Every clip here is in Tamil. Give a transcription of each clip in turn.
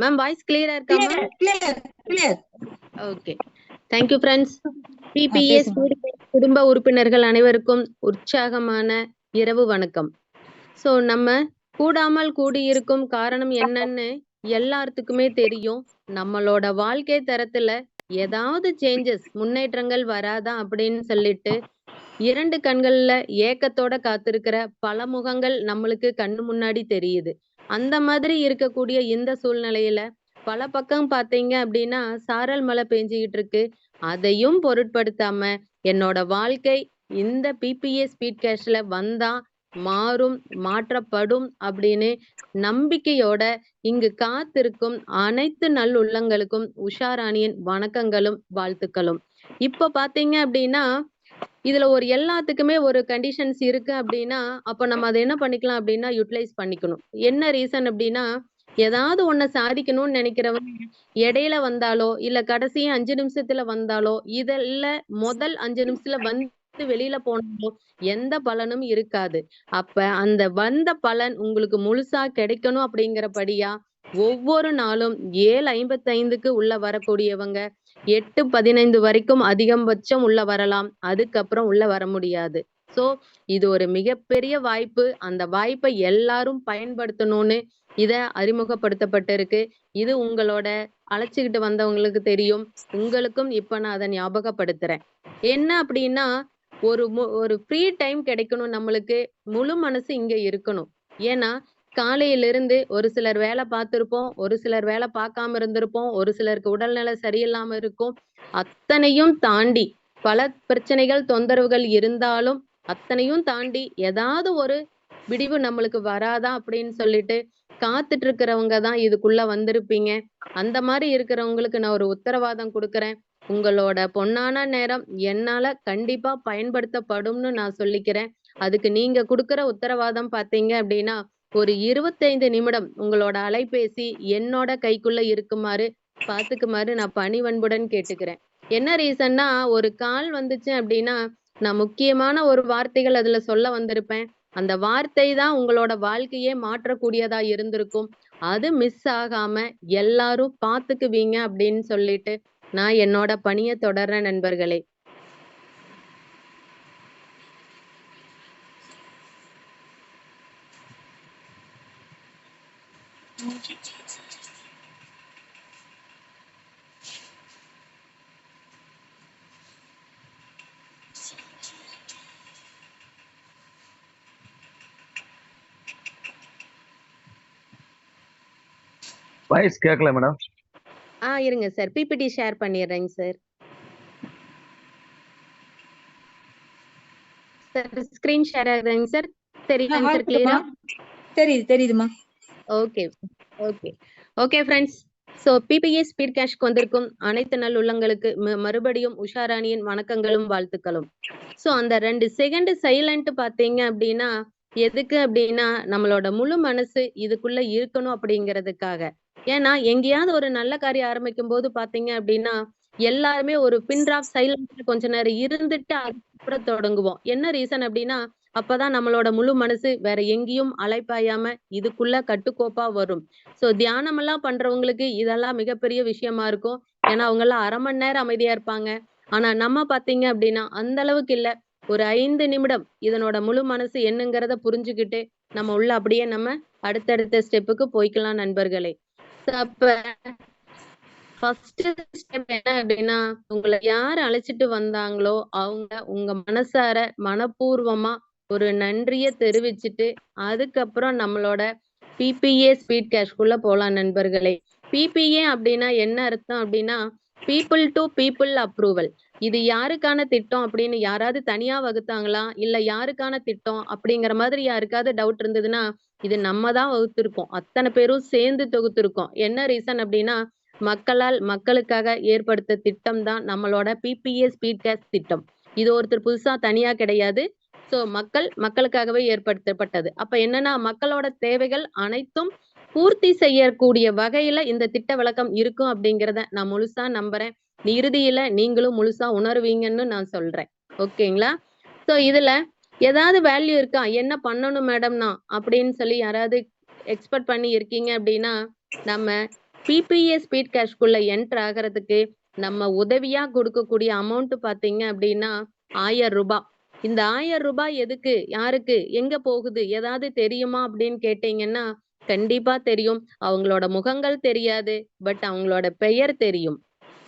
மேம் வாய்ஸ் கிளியரா இருக்கா ma'am? Clear. Okay, thank you friends. PBS பேசுங்க. குடும்ப உறுப்பினர்கள் அனைவருக்கும் உற்சாகமான இரவு வணக்கம். ஸோ நம்ம கூடாமல் கூடியிருக்கும் காரணம் என்னன்னு எல்லாத்துக்குமே தெரியும். நம்மளோட வாழ்க்கை தரத்துல ஏதாவது சேஞ்சஸ் முன்னேற்றங்கள் வராதா அப்படின்னு சொல்லிட்டு 2 கண்கள்ல ஏக்கத்தோட காத்திருக்கிற பல முகங்கள் நம்மளுக்கு கண்ணு முன்னாடி தெரியுது. அந்த மாதிரி இருக்கக்கூடிய இந்த சூழ்நிலையில பல பக்கம் பார்த்தீங்க அப்படின்னா சாரல் மழை பெஞ்சுகிட்டு இருக்கு. அதையும் பொருட்படுத்தாம என்னோட வாழ்க்கை இந்த பிபிஎஸ் ஸ்பீட் கேஷ்ல வந்தா மாறும், மாற்றப்படும் அப்படின்னு நம்பிக்கையோட இங்கு காத்திருக்கும் அனைத்து நல்லுள்ளங்களுக்கும் உஷாராணியின் வணக்கங்களும் வாழ்த்துக்களும். இப்ப பாத்தீங்க அப்படின்னா இதுல ஒரு எல்லாத்துக்குமே ஒரு கண்டிஷன்ஸ் இருக்கு அப்படின்னா அப்ப நம்ம அதை என்ன பண்ணிக்கலாம் அப்படின்னா யூட்டிலைஸ் பண்ணிக்கணும். என்ன ரீசன் அப்படின்னா ஏதாவது ஒண்ண சாதிக்கணும்னு நினைக்கிறவங்க இடையில வந்தாலோ இல்ல கடைசி 5 நிமிஷத்துல வந்தாலோ இதெல்ல முதல் 5 நிமிஷத்துல வந்து வெளியில போனாலோ எந்த பலனும் இருக்காது. அப்ப அந்த வந்த பலன் உங்களுக்கு முழுசா கிடைக்கணும் அப்படிங்கிறபடியா ஒவ்வொரு நாளும் 7:55க்கு உள்ள வரக்கூடியவங்க 8:15 வரைக்கும் அதிகபட்சம் உள்ள வரலாம். அதுக்கப்புறம் உள்ள வர முடியாது. சோ இது ஒரு மிகப்பெரிய வாய்ப்பு. அந்த வாய்ப்பை எல்லாரும் பயன்படுத்தணும்னு இத அறிமுகப்படுத்தப்பட்டிருக்கு. இது உங்களோட அழைச்சுக்கிட்டு வந்தவங்களுக்கு தெரியும். உங்களுக்கும் இப்ப நான் அதை ஞாபகப்படுத்துறேன். என்ன அப்படின்னா ஒரு ஃப்ரீ டைம் கிடைக்கணும் நம்மளுக்கு. முழு மனசு இங்க இருக்கணும். ஏன்னா காலையிலிருந்து ஒரு சிலர் வேலை பார்த்திருப்போம், ஒரு சிலர் வேலை பார்க்காம இருந்திருப்போம், ஒரு சிலருக்கு உடல்நிலை சரியில்லாம இருக்கும். அத்தனையும் தாண்டி பல பிரச்சனைகள் தொந்தரவுகள் இருந்தாலும் அத்தனையும் தாண்டி ஏதாவது ஒரு விடிவு நம்மளுக்கு வராதா அப்படின்னு சொல்லிட்டு காத்துட்டு இருக்கிறவங்க தான் இதுக்குள்ள வந்திருப்பீங்க. அந்த மாதிரி இருக்கிறவங்களுக்கு நான் ஒரு உத்தரவாதம் கொடுக்கறேன். உங்களோட பொன்னான நேரம் என்னால கண்டிப்பா பயன்படுத்தப்படும்னு நான் சொல்லிக்கிறேன். அதுக்கு நீங்க கொடுக்கிற உத்தரவாதம் பாத்தீங்க அப்படின்னா ஒரு 25 நிமிடம் உங்களோட அலைபேசி என்னோட கைக்குள்ள இருக்குமாறு பாத்துக்குமாறு நான் பணிவன்புடன் கேட்டுக்கிறேன். என்ன ரீசன்னா ஒரு கால் வந்துச்சு அப்படின்னா நான் முக்கியமான ஒரு வார்த்தைகள் அதுல சொல்ல வந்திருப்பேன். அந்த வார்த்தை தான் உங்களோட வாழ்க்கையே மாற்றக்கூடியதா இருந்திருக்கும். அது மிஸ் ஆகாம எல்லாரும் பாத்துக்குவீங்க அப்படின்னு சொல்லிட்டு நான் என்னோட பணியை தொடர்றேன் நண்பர்களே. வாய்ஸ் கேட்கல மேடம். இருங்க சார், பிபிடி ஷேர் பண்ணிடுறேங்க சார். ஸ்கிரீன் ஷேர் ஆகுதுங்க சார். தெரியுதாங்க சார் கிளியரா? தெரியுதுமா. Okay okay okay friends. So PPS speed கேஷ்க்கு வந்திருக்கும் அனைத்து நல் உள்ளங்களுக்கு மறுபடியும் உஷாராணியின் வணக்கங்களும் வாழ்த்துக்களும். ஸோ அந்த 2 செகண்ட் சைலண்ட் பார்த்தீங்க அப்படின்னா எதுக்கு அப்படின்னா நம்மளோட முழு மனசு இதுக்குள்ள இருக்கணும் அப்படிங்கிறதுக்காக. ஏன்னா எங்கேயாவது ஒரு நல்ல காரியம் ஆரம்பிக்கும் போது பாத்தீங்க அப்படின்னா எல்லாருமே ஒரு பின் டிராப் சைலண்ட்ல கொஞ்ச நேரம் இருந்துட்டு அதுக்கப்புறம் தொடங்குவோம். என்ன ரீசன் அப்படின்னா அப்பதான் நம்மளோட முழு மனசு வேற எங்கேயும் அலைப்பாயாம இதுக்குள்ள கட்டுக்கோப்பா வரும். சோ தியானம் எல்லாம் பண்றவங்களுக்கு இதெல்லாம் மிகப்பெரிய விஷயமா இருக்கும். ஏன்னா அவங்க எல்லாம் 1/2 மணி நேரம் அமைதியா இருப்பாங்க. ஆனா நம்ம பாத்தீங்க அப்படின்னா அந்த அளவுக்கு இல்ல. ஒரு 5 நிமிடம் இதனோட முழு மனசு என்னங்கிறத புரிஞ்சுக்கிட்டு நம்ம உள்ள அப்படியே நம்ம அடுத்தடுத்த ஸ்டெப்புக்கு போய்க்கலாம் நண்பர்களே. அப்ப ஃபர்ஸ்ட் ஸ்டெப் என்ன அப்படின்னா உங்களை யார் அழைச்சிட்டு வந்தாங்களோ அவங்க உங்க மனசார மனப்பூர்வமா ஒரு நன்றிய தெரிவிச்சுட்டு அதுக்கப்புறம் நம்மளோட பிபிஏ ஸ்பீட் கேஷ்குள்ள போலாம் நண்பர்களே. பிபிஏ அப்படின்னா என்ன அர்த்தம் அப்படின்னா பீப்புள் டு பீப்புள் அப்ரூவல். இது யாருக்கான திட்டம் அப்படின்னு யாராவது தனியா வகுத்தாங்களா இல்ல யாருக்கான திட்டம் அப்படிங்கிற மாதிரி யாருக்காவது டவுட் இருந்ததுன்னா இது நம்ம தான் வகுத்திருக்கோம். அத்தனை பேரும் சேர்ந்து தொகுத்திருக்கோம். என்ன ரீசன் அப்படின்னா மக்களால் மக்களுக்காக ஏற்படுத்த திட்டம் தான் நம்மளோட பிபிஏ ஸ்பீட் கேஷ் திட்டம். இது ஒருத்தர் புதுசா தனியா கிடையாது. சோ மக்களுக்காகவே ஏற்படுத்தப்பட்டது. அப்ப என்னன்னா மக்களோட தேவைகள் அனைத்தும் பூர்த்தி செய்யக்கூடிய வகையில இந்த திட்ட விளக்கம் இருக்கும் அப்படிங்கிறத நான் முழுசா நம்புறேன். இறுதியில நீங்களும் முழுசா உணர்வீங்கன்னு நான் சொல்றேன். ஓகேங்களா? சோ இதுல ஏதாவது வேல்யூ இருக்கா, என்ன பண்ணணும் மேடம்னா அப்படின்னு சொல்லி யாராவது எக்ஸ்பெக்ட் பண்ணி இருக்கீங்க அப்படின்னா நம்ம பிபிஏ ஸ்பீட் கேஷ்குள்ள என்டர் ஆகிறதுக்கு நம்ம உதவியா கொடுக்கக்கூடிய அமௌண்ட் பாத்தீங்க அப்படின்னா 1000 ரூபாய். இந்த 1000 ரூபாய் எதுக்கு, யாருக்கு, எங்க போகுது, ஏதாவது தெரியுமா அப்படின்னு கேட்டீங்கன்னா கண்டிப்பா தெரியும். அவங்களோட முகங்கள் தெரியாது, பட் அவங்களோட பெயர் தெரியும்.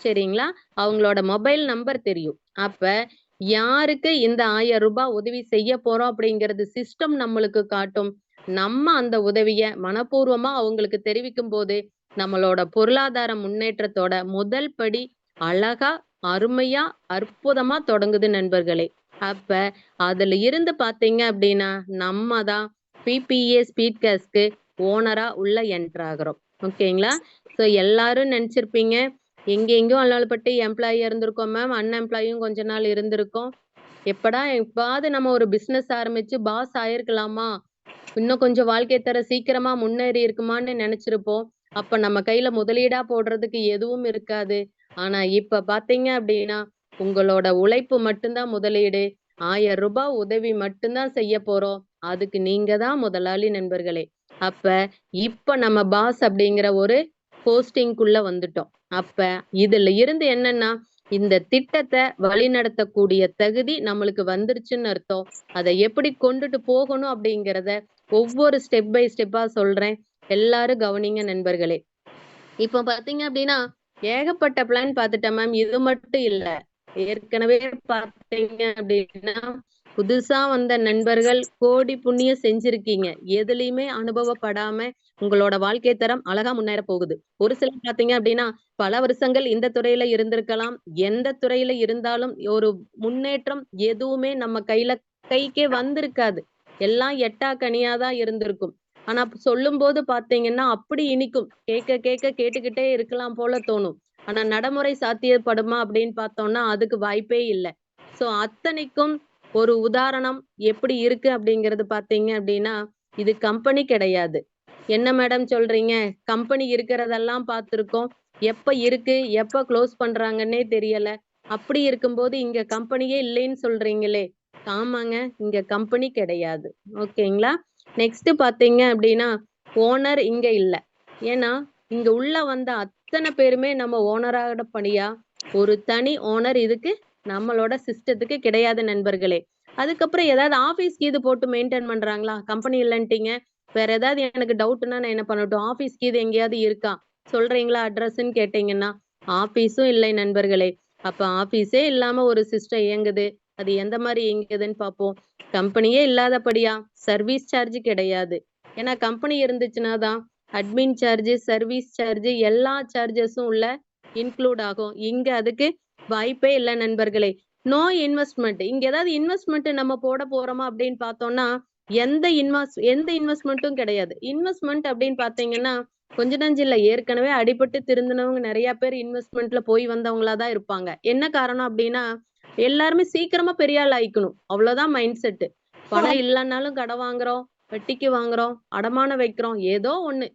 சரிங்களா? அவங்களோட மொபைல் நம்பர் தெரியும். அப்ப யாருக்கு இந்த 1000 ரூபாய் உதவி செய்ய போறோம் அப்படிங்கிறது சிஸ்டம் நம்மளுக்கு காட்டும். நம்ம அந்த உதவிய மனப்பூர்வமா அவங்களுக்கு தெரிவிக்கும் போது நம்மளோட பொருளாதார முன்னேற்றத்தோட முதல் படி அழகா, அருமையா, அற்புதமா தொடங்குது நண்பர்களே. அப்ப அதுல இருந்து பாத்தீங்க அப்படின்னா நம்ம தான் பிபிஏ ஸ்பீட் கேஷ்க்கு ஓனரா உள்ள என்டர் ஆகுறோம். ஓகேங்களா? சோ எல்லாரும் நினைச்சிருப்பீங்க எங்கெங்கோ அல்லால்பட்டு எம்ப்ளாயியா இருந்திருக்கோம் மேம், அன்எம்ப்ளாயும் கொஞ்ச நாள் இருந்திருக்கோம். எப்பாவது நம்ம ஒரு பிசினஸ் ஆரம்பிச்சு பாஸ் ஆயிருக்கலாமா, இன்னும் கொஞ்சம் வாழ்க்கை தர சீக்கிரமா முன்னேறி இருக்குமான்னு நினைச்சிருப்போம். அப்ப நம்ம கையில முதலீடா போடுறதுக்கு எதுவும் இருக்காது. ஆனா இப்ப பாத்தீங்க அப்படின்னா உங்களோட உழைப்பு மட்டும்தான் முதலீடு. 1000 ரூபாய் உதவி மட்டும்தான் செய்ய போறோம். அதுக்கு நீங்க தான் முதலாளி நண்பர்களே. அப்ப இப்ப நம்ம பாஸ் அப்படிங்கிற ஒரு போஸ்டிங்குள்ள வந்துட்டோம். அப்ப இதுல இருந்து என்னன்னா இந்த திட்டத்தை வழிநடத்தக்கூடிய தகுதி நம்மளுக்கு வந்துருச்சுன்னு அர்த்தம். அதை எப்படி கொண்டுட்டு போகணும் அப்படிங்கிறத ஒவ்வொரு ஸ்டெப் பை ஸ்டெப்பா சொல்றேன். எல்லாரும் கவனிங்க நண்பர்களே. இப்ப பாத்தீங்க அப்படின்னா ஏகப்பட்ட பிளான் பாத்துட்டேன் மேம். இது மட்டும் இல்ல, ஏற்கனவே பாத்தீங்க அப்படின்னா புதுசா வந்த நண்பர்கள் கோடி புண்ணியம் செஞ்சிருக்கீங்க. எதுலயுமே அனுபவப்படாம உங்களோட வாழ்க்கை தரம் அழகா முன்னேற போகுது. ஒரு சிலர் பாத்தீங்க அப்படின்னா பல வருஷங்கள் இந்த துறையில இருந்திருக்கலாம். எந்த துறையில இருந்தாலும் ஒரு முன்னேற்றம் எதுவுமே நம்ம கைக்கே வந்திருக்காது. எல்லாம் எட்டா கனியாதான் இருந்திருக்கும். ஆனா சொல்லும் போது பாத்தீங்கன்னா அப்படி இனிக்கும். கேட்டுக்கிட்டே இருக்கலாம் போல தோணும். ஆனா நடைமுறை சாத்தியப்படுமா அப்படின்னு பார்த்தோம்னா அதுக்கு வாய்ப்பே இல்லை. சோ அத்தனைக்கும் ஒரு உதாரணம் எப்படி இருக்கு அப்படிங்கறது பாத்தீங்க அப்படின்னா இது கம்பெனி கிடையாது. என்ன மேடம் சொல்றீங்க, கம்பெனி இருக்கிறதெல்லாம் பார்த்திருக்கோம், எப்ப இருக்கு எப்ப க்ளோஸ் பண்றாங்கன்னே தெரியல. அப்படி இருக்கும்போது இங்க கம்பெனியே இல்லைன்னு சொல்றீங்களே. ஆமாங்க, இங்க கம்பெனி கிடையாது. ஓகேங்களா? நெக்ஸ்ட் பாத்தீங்க அப்படின்னா ஓனர் இங்க இல்ல. ஏன்னா இங்க உள்ள வந்த அத்தனை பேருமே நம்ம ஓனரோட பணியா, ஒரு தனி ஓனர் இதுக்கு நம்மளோட சிஸ்டத்துக்கு கிடையாது நண்பர்களே. அதுக்கப்புறம் ஏதாவது ஆபீஸ் கீது போட்டு மெயின்டைன் பண்றாங்களா? கம்பெனி இல்லன்ட்டீங்க, வேற ஏதாவது எனக்கு டவுட்னா நான் என்ன பண்ணட்டும்? ஆபீஸ் கீது எங்கேயாவது இருக்கா சொல்றீங்களா அட்ரஸ்ன்னு கேட்டீங்கன்னா ஆபீஸும் இல்லை நண்பர்களே. அப்ப ஆபீஸே இல்லாம ஒரு சிஸ்டம் இயங்குது. அது எந்த மாதிரி இயங்குதுன்னு பார்ப்போம். கம்பெனியே இல்லாதபடியா சர்வீஸ் சார்ஜ் கிடையாது. ஏன்னா கம்பெனி இருந்துச்சுன்னா தான் அட்மின் சார்ஜ், சர்வீஸ் சார்ஜ் எல்லா சார்ஜஸும் உள்ள இன்க்ளூட் ஆகும். இங்க அதுக்கு வாய்ப்பே இல்லை நண்பர்களே. No investment. இங்க ஏதாவது இன்வெஸ்ட்மெண்ட் நம்ம போட போறோமா அப்படின்னு பார்த்தோம்னா எந்த இன்வெஸ்ட்மெண்ட்டும் கிடையாது. இன்வெஸ்ட்மெண்ட் அப்படின்னு பாத்தீங்கன்னா கொஞ்ச நஞ்சு இல்ல, ஏற்கனவே அடிபட்டு திருந்தினவங்க நிறைய பேர் இன்வெஸ்ட்மெண்ட்ல போய் வந்தவங்களாதான் இருப்பாங்க. என்ன காரணம் அப்படின்னா எல்லாருமே சீக்கிரமா பெரிய ஆள் ஆயிக்கணும், அவ்வளவுதான் மைண்ட் செட். பணம் இல்லைன்னாலும் கடை வாங்குறோம், வட்டிக்கு வாங்குறோம், அடமானம் வைக்கிறோம், ஏதோ ஒண்ணு.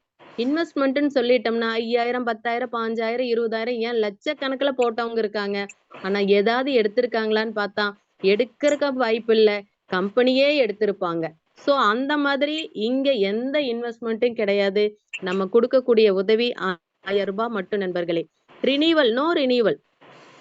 இன்வெஸ்ட்மெண்ட்னு சொல்லிட்டோம்னா 5000, 10,000, 5,000, 20,000 ஏன் லட்சக்கணக்குல போட்டவங்க இருக்காங்க. ஆனா ஏதாவது எடுத்திருக்காங்களான்னு பார்த்தா எடுக்கிறக்க வாய்ப்பு இல்ல, கம்பெனியே எடுத்திருப்பாங்க. சோ அந்த மாதிரி இங்க எந்த இன்வெஸ்ட்மெண்ட்டும் கிடையாது. நம்ம கொடுக்கக்கூடிய உதவி 1000 ரூபாய் மட்டும் நண்பர்களே. Renewal, no renewal.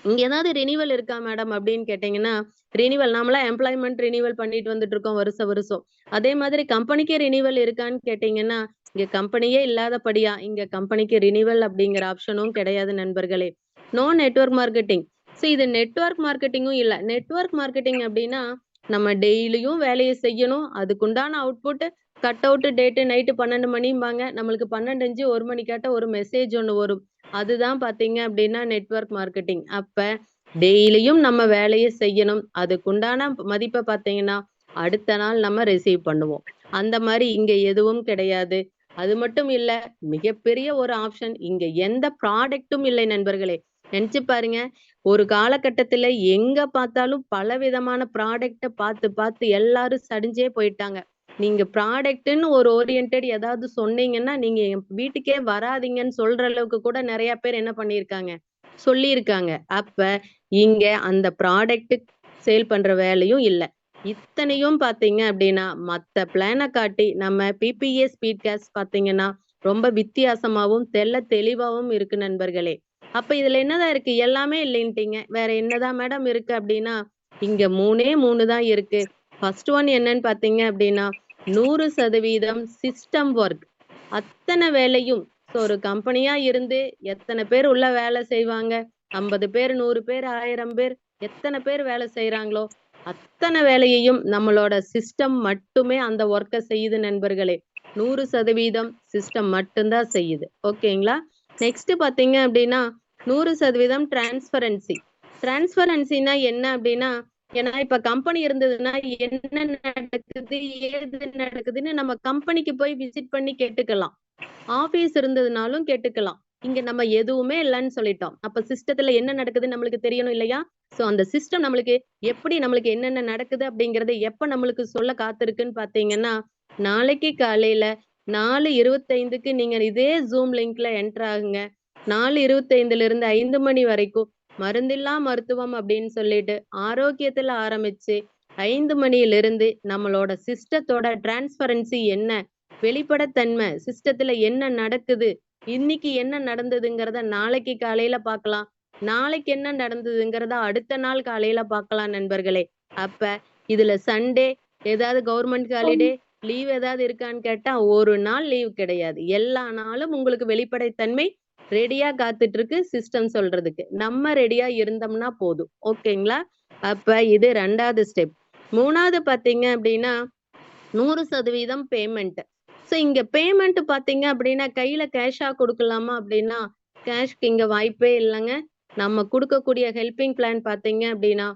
இங்க ஏதாவது ரினிவல் இருக்கா மேடம் அப்படின்னு கேட்டீங்கன்னா ரினிவல் நாமளா எம்ப்ளாய்மெண்ட் ரினிவல் பண்ணிட்டு வந்துட்டு இருக்கோம் வருஷம். அதே மாதிரி கம்பெனிக்கே ரினிவல் இருக்கான்னு கேட்டீங்கன்னா இங்க கம்பெனியே இல்லாதபடியா இங்க கம்பெனிக்கு ரினிவல் அப்படிங்கிற ஆப்ஷனும் கிடையாது நண்பர்களே. No network marketing. சோ இது நெட்வொர்க் மார்க்கெட்டிங்கும் இல்ல. நெட்வொர்க் மார்க்கெட்டிங் அப்படின்னா நம்ம டெய்லியும் வேலையை செய்யணும், அதுக்குண்டான output cut out date night 12 மணிம்பாங்க, நம்மளுக்கு 12:05 1 மணிக்காட்ட ஒரு மெசேஜ் ஒண்ணு வரும். அதுதான் பாத்தீங்க அப்படின்னா நெட்வொர்க் மார்க்கெட்டிங். அப்ப டெய்லியும் நம்ம வேலையை செய்யணும், அதுக்குண்டான மதிப்பை பாத்தீங்கன்னா அடுத்த நாள் நம்ம ரிசீவ் பண்ணுவோம். அந்த மாதிரி இங்க எதுவும் கிடையாது. அது மட்டும் இல்ல, மிகப்பெரிய ஒரு ஆப்ஷன், இங்க எந்த ப்ராடக்ட்டும் இல்லை நண்பர்களே. நினைச்சு பாருங்க, ஒரு காலகட்டத்துல எங்க பார்த்தாலும் பல விதமான ப்ராடக்ட பார்த்து எல்லாரும் சடிஞ்சே போயிட்டாங்க. நீங்க ப்ராடக்ட்னு ஒரு ஓரியன்டட் ஏதாவது சொன்னீங்கன்னா நீங்க என் வீட்டுக்கே வராதீங்கன்னு சொல்ற அளவுக்கு கூட நிறைய பேர் என்ன பண்ணிருக்காங்க, சொல்லியிருக்காங்க. அப்ப இங்க அந்த ப்ராடக்ட் சேல் பண்ற வேலையும் இல்ல. இத்தனையும் பாத்தீங்க அப்படின்னா மத்த பிளான காட்டி நம்ம பிபிஏ ஸ்பீட் கேஷ் பாத்தீங்கன்னா ரொம்ப வித்தியாசமாவும் தெளிவாவும் இருக்கு நண்பர்களே. அப்ப இதுல என்னதான் இருக்கு? எல்லாமே இல்லைன்ட்டீங்க. வேற என்னதான் மேடம் இருக்கு அப்படின்னா, இங்க 3 தான் இருக்கு. ஃபர்ஸ்ட் ஒன் என்னன்னு பாத்தீங்க அப்படின்னா, 100% சிஸ்டம் ஒர்க். அத்தனை வேலையும் ஒரு கம்பெனியா இருந்து எத்தனை பேர் உள்ள வேலை செய்வாங்க? 50 பேர், 100 பேர், 1000 பேர், எத்தனை பேர் வேலை செய்யறாங்களோ அத்தனை வேலையையும் நம்மளோட சிஸ்டம் மட்டுமே அந்த ஒர்க்க செய்யுது நண்பர்களே. 100% சிஸ்டம் மட்டும்தான் செய்யுது. ஓகேங்களா? நெக்ஸ்ட் பாத்தீங்க அப்படின்னா 100% டிரான்ஸ்பரன்சி. டிரான்ஸ்பரன்சினா என்ன அப்படின்னா, ஏன்னா இப்ப கம்பெனி இருந்ததுன்னா என்ன நடக்குது, ஏது நடக்குதுன்னு நம்ம கம்பெனிக்கு போய் விசிட் பண்ணி கேட்டுக்கலாம். ஆபீஸ் இருந்ததுனாலும் கேட்டுக்கலாம். இங்க நம்ம எதுவுமே இல்லைன்னு சொல்லிட்டோம். அப்ப சிஸ்டத்துல என்ன நடக்குதுன்னு நம்மளுக்கு தெரியணும் இல்லையா? சோ அந்த சிஸ்டம் நம்மளுக்கு நம்மளுக்கு என்னென்ன நடக்குது அப்படிங்கறத எப்ப நம்மளுக்கு சொல்ல காத்திருக்குன்னு பாத்தீங்கன்னா, நாளைக்கு காலையில 4:25க்கு நீங்க இதே ஜூம் லிங்க்ல என்டர் ஆகுங்க. 4:25ல இருந்து 5 மணி வரைக்கும் மருந்தில்லா மருத்துவம் அப்படின்னு சொல்லிட்டு ஆரோக்கியத்துல ஆரம்பிச்சு 5 மணியிலிருந்து நம்மளோட சிஸ்டத்தோட டிரான்ஸ்பரன்சி என்ன, வெளிப்படைத்தன்மை, சிஸ்டத்துல என்ன நடக்குது, இன்னைக்கு என்ன நடந்ததுங்கிறத நாளைக்கு காலையில பார்க்கலாம். நாளைக்கு என்ன நடந்ததுங்கிறத அடுத்த நாள் காலையில பார்க்கலாம் நண்பர்களே. அப்ப இதுல சண்டே ஏதாவது கவர்மெண்ட் ஹாலிடே லீவ் ஏதாவது இருக்கான்னு கேட்டா ஒரு நாள் லீவ் கிடையாது. எல்லா நாளும் உங்களுக்கு வெளிப்படைத்தன்மை ரெடியா காத்துட்டு இருக்கு சிஸ்டம் சொல்றதுக்கு. நம்ம ரெடியா இருந்தோம்னா போதும். ஓகேங்களா? அப்ப இது 2வது ஸ்டெப். 3வது பாத்தீங்க அப்படின்னா 100% பேமெண்ட். சோ இங்க பேமெண்ட் பாத்தீங்க அப்படின்னா கையில கேஷா கொடுக்கலாமா அப்படின்னா கேஷ்க்கு இங்க வாய்ப்பே இல்லைங்க. நம்ம கொடுக்கக்கூடிய ஹெல்பிங் பிளான் பாத்தீங்க அப்படின்னா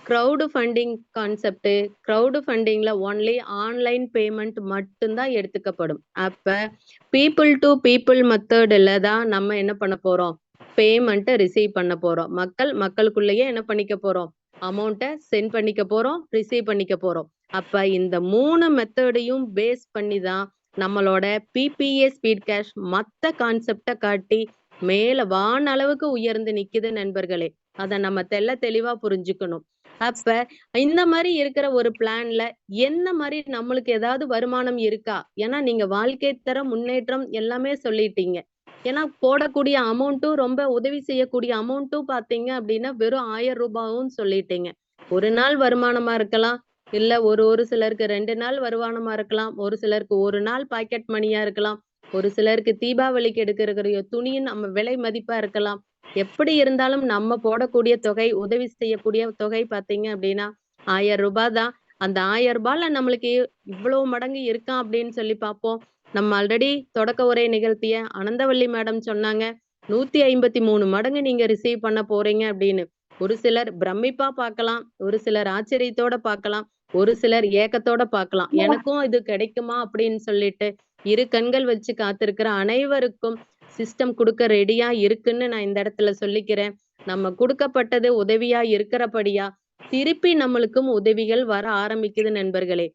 கிரவுடு ஃபண்டிங் கான்செப்ட். கிரவுடு ஃபண்டிங்ல ஒன்லி ஆன்லைன் பேமெண்ட் மட்டும்தான் எடுத்துக்கப்படும். அப்ப பீப்புள் டு பீப்புள் மெத்தட்ல தான் நம்ம என்ன பண்ண போறோம்? பேமெண்ட்டை ரிசீவ் பண்ண போறோம். மக்களுக்குள்ளேயே என்ன பண்ணிக்க போறோம்? அமௌண்ட்டை சென்ட் பண்ணிக்க போறோம், ரிசீவ் பண்ணிக்க போறோம். அப்ப இந்த 3 மெத்தடையும் பேஸ் பண்ணி தான் நம்மளோட பிபிஏ ஸ்பீட் கேஷ் மத்த கான்செப்டை காட்டி மேல வான அளவுக்கு உயர்ந்து நிக்குது நண்பர்களே. அத நம்ம தெளிவா புரிஞ்சுக்கணும். அப்ப இந்த மாதிரி இருக்கிற ஒரு பிளான்ல என்ன மாதிரி நம்மளுக்கு ஏதாவது வருமானம் இருக்கா? ஏன்னா நீங்க வாழ்க்கை தர முன்னேற்றம் எல்லாமே சொல்லிட்டீங்க. ஏன்னா போடக்கூடிய அமௌண்ட்டும் ரொம்ப உதவி செய்யக்கூடிய அமௌண்ட்டும் பாத்தீங்க அப்படின்னா வெறும் 1000 ரூபாயும் சொல்லிட்டீங்க. ஒரு நாள் வருமானமா இருக்கலாம், இல்ல ஒரு சிலருக்கு 2 நாள் வருமானமா இருக்கலாம், ஒரு சிலருக்கு ஒரு நாள் பாக்கெட் மணியா இருக்கலாம், ஒரு சிலருக்கு தீபாவளிக்கு எடுக்கிற துணியின் நம்ம விலை மதிப்பா இருக்கலாம். எப்படி இருந்தாலும் நம்ம போடக்கூடிய தொகை, உதவி செய்யக்கூடிய தொகை பாத்தீங்க அப்படின்னா 1000 ரூபாய் தான். அந்த 1000 ரூபாய்ல நம்மளுக்கு இவ்வளவு மடங்கு இருக்கான் அப்படின்னு சொல்லி பார்ப்போம். நம்ம ஆல்ரெடி தொடக்க உரை நிகழ்த்திய அனந்தவள்ளி மேடம் சொன்னாங்க 153 மடங்கு நீங்க ரிசீவ் பண்ண போறீங்க அப்படின்னு. ஒரு சிலர் பிரமிப்பா பார்க்கலாம், ஒரு சிலர் ஆச்சரியத்தோட பார்க்கலாம், ஒரு சிலர் ஏக்கத்தோட பார்க்கலாம். எனக்கும் இது கிடைக்குமா அப்படின்னு சொல்லிட்டு இரு கண்கள் வச்சு காத்திருக்கிற அனைவருக்கும் சிஸ்டம் கொடுக்க ரெடியா இருக்குன்னு நான் இந்த இடத்துல சொல்லிக்கிறேன். நம்ம கொடுக்கப்பட்டது உதவியா இருக்கிறபடியா திருப்பி நம்மளுக்கும் உதவிகள் வர ஆரம்பிக்குது நண்பர்களே.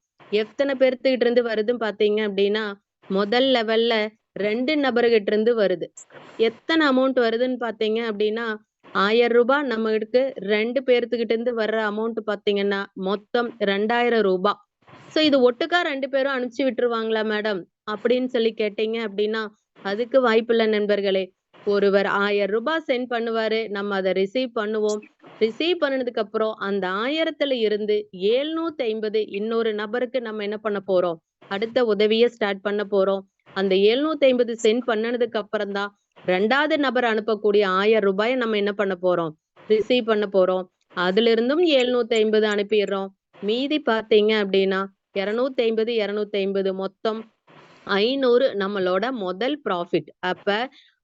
எத்தனை பேர்த்துக்கிட்ட இருந்து வருதுன்னு பாத்தீங்க அப்படின்னா முதல் லெவல்ல 2 நபர்கிட்ட இருந்து வருது. எத்தனை அமௌண்ட் வருதுன்னு பாத்தீங்க அப்படின்னா 1000 ரூபாய் நம்மளுக்கு 2 பேர்த்துக்கிட்ட இருந்து வர்ற அமௌண்ட் பாத்தீங்கன்னா மொத்தம் 2000 ரூபாய். சோ இது ஒட்டுக்கா 2 பேரும் அனுப்பிச்சு விட்டுருவாங்களா மேடம் அப்படின்னு சொல்லி கேட்டீங்க அப்படின்னா அதுக்கு வாய்ப்பில்லை நண்பர்களே. ஒருவர் 1000 ரூபாய் சென்ட் பண்ணுவாரு, நம்ம அதை ரிசீவ் பண்ணுவோம். ரிசீவ் பண்ணதுக்கு அப்புறம் அந்த 1000த்துல இருந்து 750 இன்னொரு நபருக்கு நம்ம என்ன பண்ண போறோம்? அடுத்த உதவியை ஸ்டார்ட் பண்ண போறோம். அந்த 750 சென்ட் பண்ணதுக்கு அப்புறம் தான் 2வது நபர் அனுப்பக்கூடிய 1000 ரூபாயை நம்ம என்ன பண்ண போறோம்? ரிசீவ் பண்ண போறோம். அதுல இருந்தும் 750 அனுப்பிடுறோம். மீதி பாத்தீங்க அப்படின்னா 250 மொத்தம் 500 நம்மளோட முதல் ப்ராஃபிட். அப்ப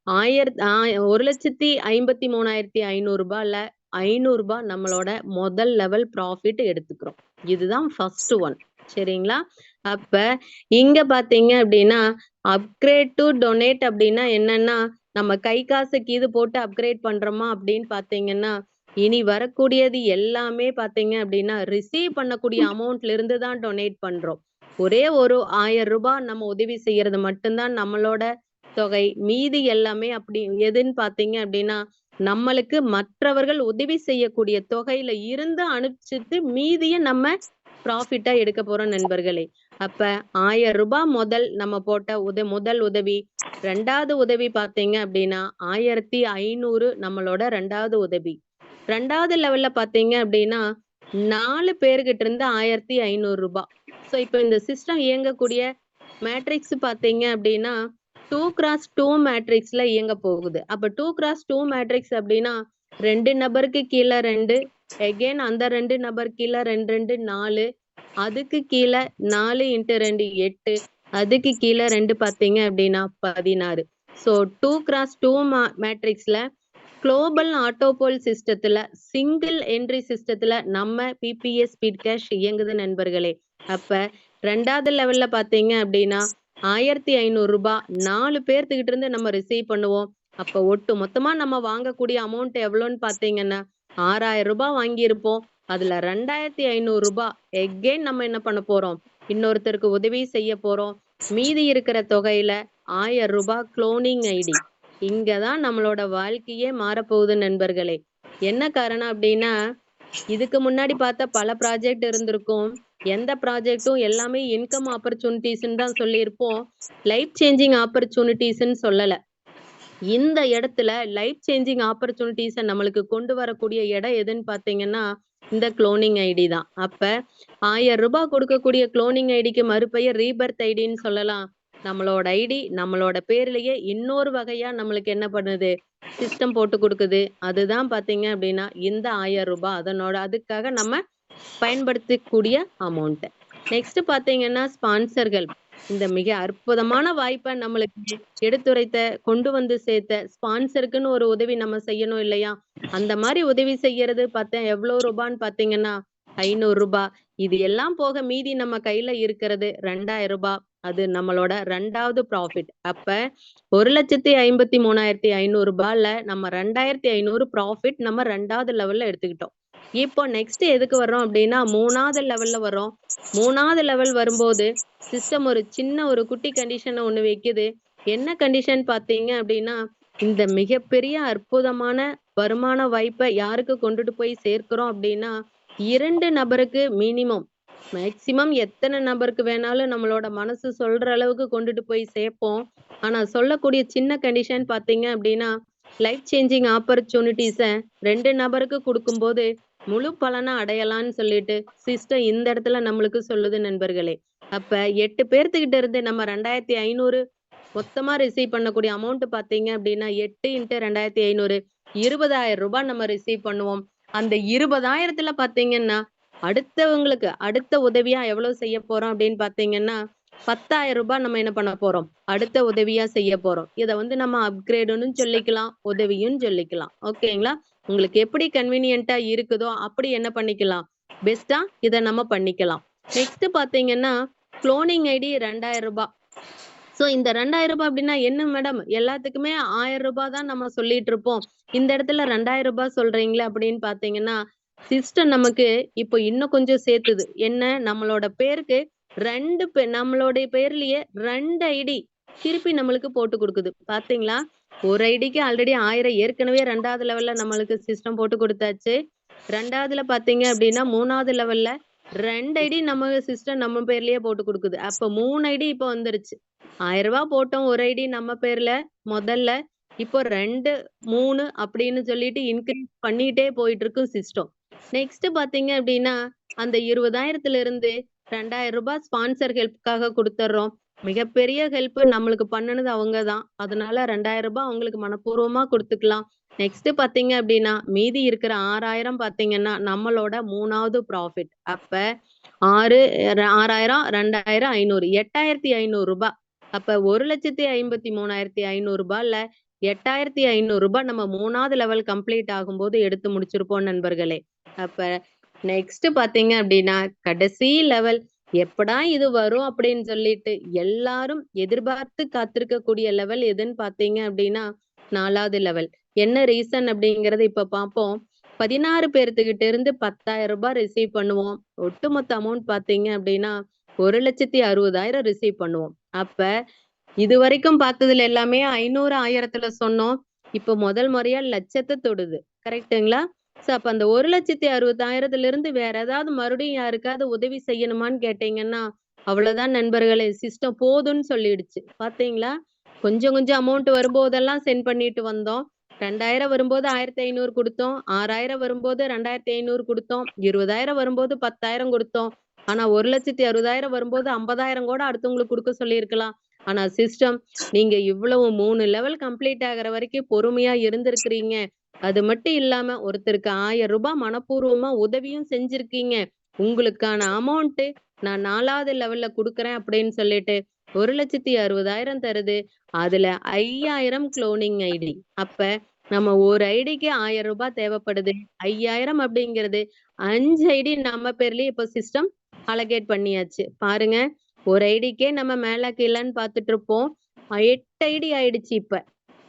1,53,500 ரூபாய்ல 500 ரூபாய் நம்மளோட முதல் லெவல் ப்ராஃபிட் எடுத்துக்கிறோம். இதுதான் ஃபர்ஸ்ட் ஒன். சரிங்களா? அப்ப இங்க பாத்தீங்க அப்படின்னா அப்கிரேட் டு டொனேட் அப்படின்னா என்னன்னா நம்ம கை காசுக்கு இது போட்டு அப்கிரேட் பண்றோமா அப்படின்னு பாத்தீங்கன்னா இனி வரக்கூடியது எல்லாமே பாத்தீங்க அப்படின்னா ரிசீவ் பண்ணக்கூடிய அமௌண்ட்ல இருந்து தான் டொனேட் பண்றோம். ஒரே ஒரு 1000 ரூபாய் நம்ம உதவி செய்யறது மட்டும்தான் நம்மளோட தொகை. மீதி எல்லாமே அப்படி எதுன்னு பாத்தீங்க அப்படின்னா நம்மளுக்கு மற்றவர்கள் உதவி செய்யக்கூடிய தொகையில இருந்து அனுப்பிச்சிட்டு மீதிய நம்ம ப்ராஃபிட்டா எடுக்க போறோம் நண்பர்களே. அப்ப 1000 ரூபாய் முதல் நம்ம போட்ட முதல் உதவி. 2வது உதவி பாத்தீங்க அப்படின்னா 1500 நம்மளோட 2வது உதவி. 2வது லெவல்ல பாத்தீங்க அப்படின்னா 4 பேர்கிட்ட இருந்து 1500 ரூபாய். சோ இப்ப இந்த சிஸ்டம் இயங்கக்கூடிய மேட்ரிக்ஸ் பாத்தீங்க அப்படின்னா 2x2 மேட்ரிக்ஸ்ல இயங்க போகுது. அப்ப 2x2 மேட்ரிக்ஸ் அப்படின்னா 2 நபருக்கு கீழே 2, again அந்த 2 நபர் கீழே 2 2 4, அதுக்கு கீழே 4 × 2 8, அதுக்கு கீழே 2 பாத்தீங்க அப்படின்னா 16. சோ 2x2 மேட்ரிக்ஸ்ல குளோபல் ஆட்டோபோல் சிஸ்டத்துல சிங்கிள் என்ட்ரி சிஸ்டத்துல நம்ம பிபிஎஸ் ஸ்பீட் கேஷ் இயங்குது நண்பர்களே. அப்ப 2வது லெவல்ல பாத்தீங்க அப்படின்னா 1500 ரூபாய் 4 பேர்த்துக்கிட்ட இருந்து நம்ம ரிசீவ் பண்ணுவோம். அப்ப ஒட்டு மொத்தமா நம்ம வாங்கக்கூடிய அமௌண்ட் எவ்வளவுன்னு பாத்தீங்கன்னா 6000 ரூபாய் வாங்கியிருப்போம். அதுல 2500 ரூபாய் எகெயின் நம்ம என்ன பண்ண போறோம், இன்னொருத்தருக்கு உதவி செய்ய போறோம். மீதி இருக்கிற தொகையில 1000 ரூபாய் குளோனிங் ஐடி. இங்கதான் நம்மளோட வாழ்க்கையே மாறப்போகுது நண்பர்களே. என்ன காரணம் அப்படின்னா இதுக்கு முன்னாடி பார்த்த பல ப்ராஜெக்ட் இருந்திருக்கும். எந்த ப்ராஜெக்டும் எல்லாமே இன்கம் ஆப்பர்ச்சுனிட்டிஸ்ன்னு தான் சொல்லியிருப்போம். லைஃப் சேஞ்சிங் ஆப்பர்ச்சுனிட்டிஸ்ன்னு சொல்லல. இந்த இடத்துல லைஃப் சேஞ்சிங் ஆப்பர்ச்சுனிட்டிஸை நம்மளுக்கு கொண்டு வரக்கூடிய இடம் எதுன்னு பாத்தீங்கன்னா இந்த குளோனிங் ஐடி தான். அப்ப 1000 ரூபாய் கொடுக்கக்கூடிய குளோனிங் ஐடிக்கு மறுபெயர் ரீபர்த் ஐடின்னு சொல்லலாம். நம்மளோட ஐடி நம்மளோட பேர்லயே இன்னொரு வகையா நம்மளுக்கு என்ன பண்ணுது, சிஸ்டம் போட்டு கொடுக்குது. அதுதான் பாத்தீங்க அப்படின்னா இந்த 1000 ரூபாய் அதுக்காக நம்ம பயன்படுத்தக்கூடிய அமௌண்ட். நெக்ஸ்ட் பாத்தீங்கன்னா ஸ்பான்சர்கள். இந்த மிக அற்புதமான வாய்ப்பை நம்மளுக்கு எடுத்துரைத்த கொண்டு வந்து சேர்த்த ஸ்பான்சருக்குன்னு ஒரு உதவி நம்ம செய்யணும் இல்லையா? அந்த மாதிரி உதவி செய்யறது பார்த்தேன் எவ்வளவு ரூபான்னு பாத்தீங்கன்னா 500 ரூபாய். இது எல்லாம் போக மீதி நம்ம கையில இருக்கிறது 2000 ரூபாய். அது நம்மளோட 2வது ப்ராஃபிட். அப்ப 1,53,500 ரூபாய்ல நம்ம 2500 ப்ராஃபிட் நம்ம 2வது லெவல்ல எடுத்துக்கிட்டோம். இப்போ நெக்ஸ்ட் எதுக்கு வர்றோம் அப்படின்னா 3வது லெவல்ல வர்றோம். 3வது லெவல் வரும்போது சிஸ்டம் ஒரு சின்ன ஒரு குட்டி கண்டிஷனை ஒண்ணு வைக்குது. என்ன கண்டிஷன் பாத்தீங்க அப்படின்னா இந்த மிகப்பெரிய அற்புதமான வருமான வாய்ப்பை யாருக்கு கொண்டுட்டு போய் சேர்க்கிறோம் அப்படின்னா 2 நபருக்கு மினிமம், மேக்சிமம் எத்தனை நபருக்கு வேணாலும் நம்மளோட மனசு சொல்ற அளவுக்கு கொண்டுட்டு போய் சேர்ப்போம். ஆனா சொல்லக்கூடிய சின்ன கண்டிஷன் பாத்தீங்க அப்படின்னா லைஃப் சேஞ்சிங் ஆப்பர்ச்சுனிட்டிஸை 2 நபருக்கு கொடுக்கும்போது முழு பலனை அடையலாம்னு சொல்லிட்டு சிஸ்டம் இந்த இடத்துல நம்மளுக்கு சொல்லுது நண்பர்களே. அப்ப 8 பேர்த்துக்கிட்ட இருந்து நம்ம 2500 மொத்தமா ரிசீவ் பண்ணக்கூடிய அமௌண்ட் பாத்தீங்க அப்படின்னா 8 × 2500 20,000 ரூபாய் நம்ம ரிசீவ் பண்ணுவோம். அந்த 20,000த்துல பாத்தீங்கன்னா அடுத்தவங்களுக்கு அடுத்த உதவியா எவ்வளவு செய்ய போறோம் அப்படின்னு பாத்தீங்கன்னா 10,000 ரூபாய் நம்ம என்ன பண்ண போறோம், அடுத்த உதவியா செய்ய போறோம். இதை நம்ம அப்கிரேடுன்னு சொல்லிக்கலாம், உதவியும் சொல்லிக்கலாம். ஓகேங்களா? உங்களுக்கு எப்படி கன்வீனியன்ட்டா இருக்குதோ அப்படி என்ன பண்ணிக்கலாம், பெஸ்டா இதை நம்ம பண்ணிக்கலாம். நெக்ஸ்ட் பாத்தீங்கன்னா குளோனிங் ஐடி 2000 ரூபாய். சோ இந்த 2000 ரூபாய் அப்படின்னா என்ன மேடம், எல்லாத்துக்குமே 1000 ரூபாய் தான் நம்ம சொல்லிட்டு இருப்போம், இந்த இடத்துல 2000 ரூபாய் சொல்றீங்களே அப்படின்னு பாத்தீங்கன்னா சிஸ்டம் நமக்கு இப்போ இன்னும் கொஞ்சம் சேர்த்துது. என்ன, நம்மளோட பேருக்கு 2 நம்மளுடைய பேர்லயே 2 ஐடி திருப்பி நம்மளுக்கு போட்டு கொடுக்குது. பாத்தீங்களா? ஒரு ஐடிக்கு ஆல்ரெடி 1000 ஏற்கனவே 2வது லெவல்ல நம்மளுக்கு சிஸ்டம் போட்டு கொடுத்தாச்சு. 2வதுல பாத்தீங்க அப்படின்னா 3வது லெவல்ல 2 ஐடி நம்ம சிஸ்டம் நம்ம பேர்லயே போட்டு கொடுக்குது. அப்ப 3 ஐடி இப்போ வந்துருச்சு. 1000 ரூபாய் போட்டோம் ஒரு ஐடி நம்ம பேர்ல முதல்ல, இப்போ 2 3 அப்படின்னு சொல்லிட்டு இன்க்ரீஸ் பண்ணிட்டே போயிட்டு இருக்கும் சிஸ்டம். நெக்ஸ்ட் பாத்தீங்க அப்படின்னா அந்த 20,000த்துல இருந்து 2000 ரூபாய் ஸ்பான்சர் ஹெல்ப்காக கொடுத்துட்றோம். மிகப்பெரிய ஹெல்ப் நம்மளுக்கு பண்ணுனது அவங்கதான். அதனால 2000 ரூபாய் அவங்களுக்கு மனப்பூர்வமா கொடுத்துக்கலாம். நெக்ஸ்ட் பாத்தீங்க அப்படின்னா மீதி இருக்கிற 6000 பாத்தீங்கன்னா நம்மளோட 3வது ப்ராஃபிட். அப்ப 6 6000 2000 500 8500 ரூபாய். அப்ப 1,53,500 ரூபாய்ல 8500 ரூபாய் நம்ம 3வது லெவல் கம்ப்ளீட் ஆகும்போது எடுத்து முடிச்சிருப்போம் நண்பர்களே. அப்ப நெக்ஸ்ட் பாத்தீங்க அப்படின்னா கடைசி லெவல் எப்படா இது வரும் அப்படின்னு சொல்லிட்டு எல்லாரும் எதிர்பார்த்து காத்திருக்கக்கூடிய லெவல் எதுன்னு பாத்தீங்க அப்படின்னா 4வது லெவல். என்ன ரீசன் அப்படிங்கறது இப்ப பார்ப்போம். 16 பேர்த்துக்கிட்ட இருந்து 10,000 ரூபாய் ரிசீவ் பண்ணுவோம். ஒட்டுமொத்த அமௌண்ட் பாத்தீங்க அப்படின்னா 1,60,000 ரிசீவ் பண்ணுவோம். அப்ப இது வரைக்கும் பார்த்ததுல எல்லாமே 500 1000த்துல சொன்னோம். இப்போ முதல் முறையா லட்சத்தை தொடுது. கரெக்டுங்களா? சோ அப்ப அந்த 1,60,000த்துல இருந்து வேற ஏதாவது மறுபடியும் யாருக்காவது உதவி செய்யணுமான்னு கேட்டீங்கன்னா அவ்வளவுதான் நண்பர்களே, சிஸ்டம் போதும்னு சொல்லிடுச்சு. பாத்தீங்களா? கொஞ்சம் கொஞ்சம் அமௌண்ட் வரும்போதெல்லாம் சென்ட் பண்ணிட்டு வந்தோம். 2000 வரும்போது 1500 குடுத்தோம். 6000 வரும்போது 2500 குடுத்தோம். 20,000 வரும்போது 10,000 குடுத்தோம். ஆனா 1,60,000 வரும்போது 50,000 கூட அடுத்தவங்களுக்கு குடுக்க சொல்லியிருக்கலாம். ஆனா சிஸ்டம் நீங்க இவ்வளவு 3 லெவல் கம்ப்ளீட் ஆகுற வரைக்கும் பொறுமையா இருந்திருக்கிறீங்க. அது மட்டும் இல்லாம ஒருத்தருக்கு ரூ. 1000 மனப்பூர்வமா உதவியும் செஞ்சிருக்கீங்க. உங்களுக்கான அமௌண்ட் நான் 4வது லெவல்ல குடுக்குறேன் அப்படின்னு சொல்லிட்டு 1,60,000 தருது. அதுல 5000 குளோனிங் ஐடி. அப்ப நம்ம ஒரு ஐடிக்கு ரூ. 1000 தேவைப்படுது. 5000 அப்படிங்கிறது 5 ஐடி நம்ம பேர்லயே இப்ப சிஸ்டம் அலோகேட் பண்ணியாச்சு. பாருங்க, ஒரு ஐடிக்கே நம்ம மேல கீழன்னு பார்த்துட்டு இருப்போம். 8 ஐடி ஆயிடுச்சு இப்ப.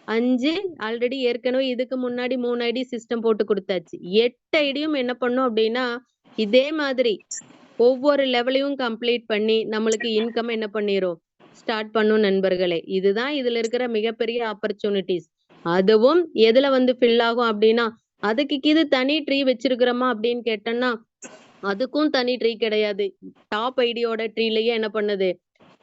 5 ஆல்ரெடி ஏற்கனவே இதுக்கு முன்னாடி 3 ஐடி சிஸ்டம் போட்டு குடுத்தாச்சு. 8 ஐடியும் என்ன பண்ணும் அப்படின்னா, இதே மாதிரி ஒவ்வொரு லெவலையும் கம்ப்ளீட் பண்ணி நம்மளுக்கு இன்கம் என்ன பண்ணிரும்? ஸ்டார்ட் பண்ணும் நண்பர்களே. இதுதான் இதுல இருக்கிற மிகப்பெரிய ஆப்பர்ச்சுனிட்டீஸ். அதுவும் எதுல வந்து ஃபில் ஆகும் அப்படின்னா, அதுக்கு இது தனி ட்ரீ வச்சிருக்கிறோமா அப்படின்னு கேட்டோம்னா, அதுக்கும் தனி ட்ரீ கிடையாது. டாப் ஐடியோட ட்ரீலயே என்ன பண்ணுது?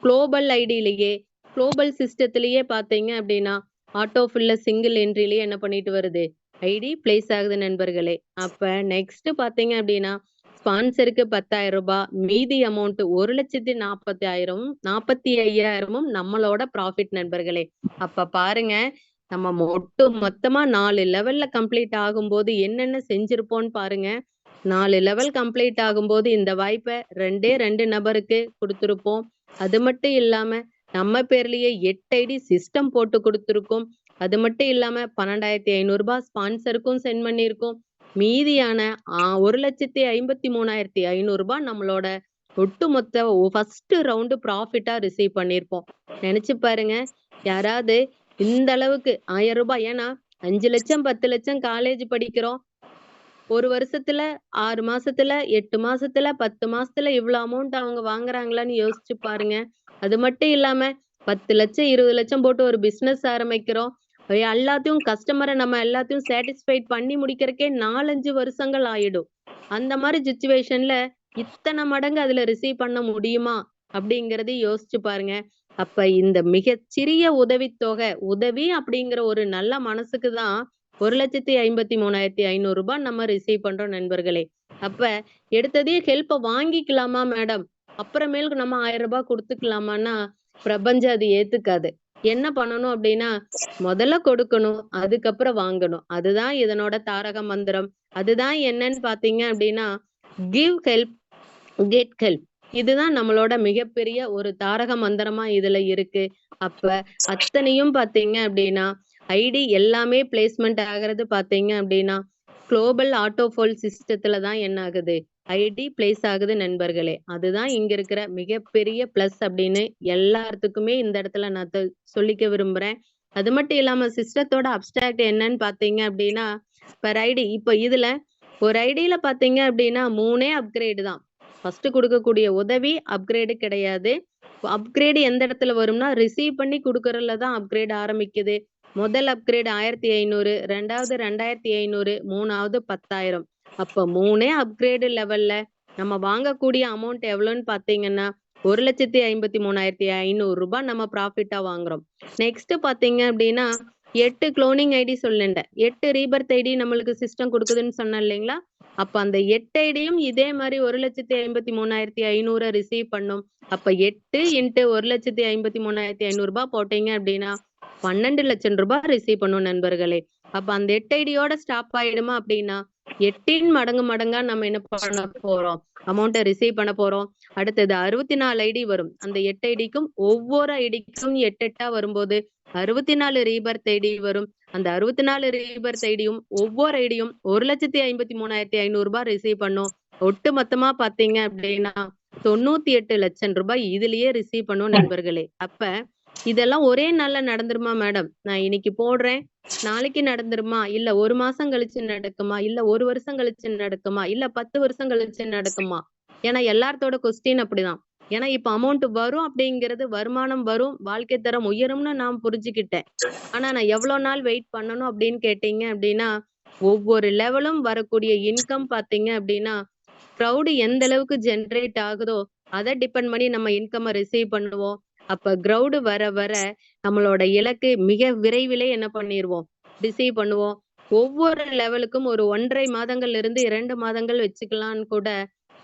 குளோபல் ஐடியிலேயே, குளோபல் சிஸ்டத்திலேயே பார்த்தீங்க அப்படின்னா, ஆட்டோ ஃபில்ல சிங்கிள் என்ட்ரிலயே என்ன பண்ணிட்டு வருது? ஐடி பிளேஸ் ஆகுது நண்பர்களே. அப்ப நெக்ஸ்ட் பார்த்தீங்க அப்படின்னா, ஸ்பான்சருக்கு ரூ. 10,000 மீதி அமௌண்ட் 1,40,000 45,000 நம்மளோட ப்ராஃபிட் நண்பர்களே. அப்ப பாருங்க, நம்ம ஒட்டு மொத்தமா 4 லெவல்ல கம்ப்ளீட் ஆகும்போது என்னென்ன செஞ்சிருப்போம்னு பாருங்க. 4 லெவல் கம்ப்ளீட் ஆகும்போது இந்த வாய்ப்பை 2 நபருக்கு கொடுத்திருப்போம். அது மட்டும் இல்லாம நம்ம பேர்லயே 8 ஐடி சிஸ்டம் போட்டு கொடுத்திருக்கோம். அது மட்டும் இல்லாம ரூ. 12,500 ஸ்பான்சருக்கும் சென்ட் பண்ணியிருக்கோம். மீதியான 1,53,500 நம்மளோட ஒட்டுமொத்த ஃபர்ஸ்ட் ரவுண்டு ப்ராஃபிட்டா ரிசீவ் பண்ணியிருப்போம். நினைச்சு பாருங்க, யாராவது இந்த அளவுக்கு ரூ. 1000, ஏன்னா 5 லட்சம் 10 லட்சம் காலேஜ் படிக்கிறோம். ஒரு வருஷத்துல 6 மாசத்துல 8 மாசத்துல 10 மாசத்துல இவ்வளவு அமௌண்ட் அவங்க வாங்குறாங்களான்னு யோசிச்சு பாருங்க. அது மட்டும் இல்லாம 10 லட்சம் 20 லட்சம் போட்டு ஒரு பிசினஸ் ஆரம்பிக்கிறோம். எல்லாத்தையும் கஸ்டமரை நம்ம எல்லாத்தையும் சாட்டிஸ்ஃபைட் பண்ணி முடிக்கிறதுக்கே 4-5 வருஷங்கள் ஆயிடும். அந்த மாதிரி சுச்சுவேஷன்ல இத்தனை மடங்கு அதுல ரிசீவ் பண்ண முடியுமா அப்படிங்கறதை யோசிச்சு பாருங்க. அப்ப இந்த மிகச்சிறிய உதவித்தொகை, உதவி அப்படிங்கிற ஒரு நல்ல மனசுக்கு தான் 1,53,500 நம்ம ரிசீவ் பண்றோம் நண்பர்களே. அப்ப எடுத்ததே ஹெல்ப்ப வாங்கிக்கலாமா மேடம்? அப்புறமேலுக்கு நம்ம ரூ. 1000 கொடுத்துக்கலாமான்னா பிரபஞ்சம் அது ஏத்துக்காது. என்ன பண்ணணும் அப்படின்னா, முதல்ல கொடுக்கணும், அதுக்கப்புறம் வாங்கணும். அதுதான் இதனோட தாரக மந்திரம். அதுதான் என்னன்னு பாத்தீங்க அப்படின்னா, கிவ் ஹெல்ப், கெட் ஹெல்ப். இதுதான் நம்மளோட மிகப்பெரிய ஒரு தாரக மந்திரமா இதுல இருக்கு. அப்ப அத்தனையும் பாத்தீங்க அப்படின்னா, ஐடி எல்லாமே பிளேஸ்மெண்ட் ஆகிறது பாத்தீங்க அப்படின்னா, குளோபல் ஆட்டோஃபோல் சிஸ்டத்துல தான் என்ன ஆகுது? ஐடி பிளேஸ் ஆகுது நண்பர்களே. அதுதான் இங்க இருக்கிற மிகப்பெரிய பிளஸ் அப்படின்னு எல்லாத்துக்குமே இந்த இடத்துல நான் சொல்லிக்க விரும்புறேன். அது மட்டும் இல்லாம சிஸ்டத்தோட அப்ஸ்ட்ராக்ட் என்னன்னு பாத்தீங்க அப்படின்னா, பெர் ஐடி இப்ப இதுல ஒரு ஐடியில பாத்தீங்க அப்படின்னா 3 அப்கிரேடு தான். ஃபர்ஸ்ட் கொடுக்கக்கூடிய உதவி அப்கிரேடு கிடையாது. அப்கிரேடு எந்த இடத்துல வரும்னா, ரிசீவ் பண்ணி கொடுக்கறதுல தான் அப்கிரேட் ஆரம்பிக்குது. முதல் அப்கிரேட் 1,500, 2வது 2,500, 3வது 10,000. அப்ப 3 அப்கிரேடு லெவல்ல நம்ம வாங்கக்கூடிய அமௌண்ட் எவ்வளவுன்னு பாத்தீங்கன்னா 1,53,500 நம்ம ப்ராஃபிட்டா வாங்குறோம். நெக்ஸ்ட் பாத்தீங்க அப்படின்னா 8 குளோனிங் ஐடி சொல்லிட்டேன். 8 ரீபர்த் ஐடி நம்மளுக்கு சிஸ்டம் கொடுக்குதுன்னு சொன்னேன் இல்லைங்களா? அப்ப அந்த 8 ஐடியும் இதே மாதிரி 1,53,500 ரிசீவ் பண்ணும். அப்ப 8 × 1,53,500 போட்டீங்க அப்படின்னா 12 லட்சம் ரூபாய் ரிசீவ் பண்ணும் நண்பர்களே. அப்ப அந்த 8 ஐடியோட ஸ்டாப் ஆயிடுமா அப்படின்னா 8 மடங்கா நம்ம என்ன பண்ண போறோம்? அமௌண்ட்டை ரிசீவ் பண்ண போறோம். அடுத்தது 64 ஐடி வரும். அந்த 8 ஐடிக்கும் ஒவ்வொரு ஐடிக்கும் 8 வரும்போது 64 ரீபர்த் ஐடி வரும். அந்த 64 ரீபர்த் ஐடியும் ஒவ்வொரு ஐடியும் 1,53,500 ரிசீவ் பண்ணும். ஒட்டு மொத்தமா பாத்தீங்க அப்படின்னா 98 லட்சம் ரூபாய் இதுலயே ரிசீவ் பண்ணும் நண்பர்களே. அப்ப இதெல்லாம் ஒரே நாள்ல நடந்துருமா மேடம்? நான் இன்னைக்கு போடுறேன், நாளைக்கு நடந்துருமா? இல்ல 1 மாசம் கழிச்சு நடக்குமா? இல்ல 1 வருஷம் கழிச்சு நடக்குமா? இல்ல 10 வருஷம் கழிச்சு நடக்குமா? ஏன்னா எல்லாத்தோட கொஸ்டின் அப்படிதான். ஏன்னா இப்ப அமௌண்ட் வரும் அப்படிங்கிறது, வருமானம் வரும், வாழ்க்கை தரம் உயரும்னு நான் புரிஞ்சுக்கிட்டேன். ஆனா நான் எவ்வளவு நாள் வெயிட் பண்ணணும் அப்படின்னு கேட்டீங்க அப்படின்னா, ஒவ்வொரு லெவலும் வரக்கூடிய இன்கம் பாத்தீங்க அப்படின்னா, கிரௌடு எந்த அளவுக்கு ஜெனரேட் ஆகுதோ அதை டிபெண்ட் பண்ணி நம்ம இன்கம் ரிசீவ் பண்ணுவோம். அப்ப கிரவுடு வர வர நம்மளோட இலக்கு மிக விரைவிலே என்ன பண்ணிடுவோம், ரிசீவ் பண்ணுவோம். ஒவ்வொரு லெவலுக்கும் ஒரு 1.5 மாதங்கள்ல இருந்து 2 மாதங்கள் வச்சுக்கலாம்னு கூட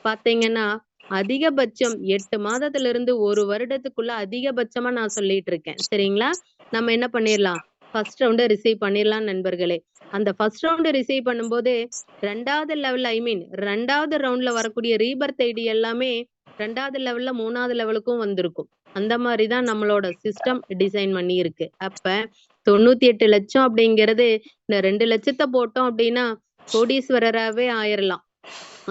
பாத்தீங்கன்னா, அதிகபட்சம் 8 மாதத்துல இருந்து 1 வருடத்துக்குள்ள அதிகபட்சமா நான் சொல்லிட்டு இருக்கேன். சரிங்களா? நம்ம என்ன பண்ணிடலாம், ஃபர்ஸ்ட் ரவுண்ட ரிசீவ் பண்ணிடலாம் நண்பர்களே. அந்த ஃபர்ஸ்ட் ரவுண்ட் ரிசீவ் பண்ணும்போது 2வது லெவல் ரெண்டாவது ரவுண்ட்ல வரக்கூடிய ரீபர்த் ஐடி எல்லாமே 2வது லெவல்ல 3வது லெவலுக்கும் வந்திருக்கும். அந்த மாதிரிதான் நம்மளோட சிஸ்டம் டிசைன் பண்ணி இருக்கு. அப்ப 98 லட்சம் அப்படிங்கிறது இந்த 2 லட்சத்தை போட்டோம் அப்படின்னா கோடீஸ்வரராகவே ஆயிரலாம்.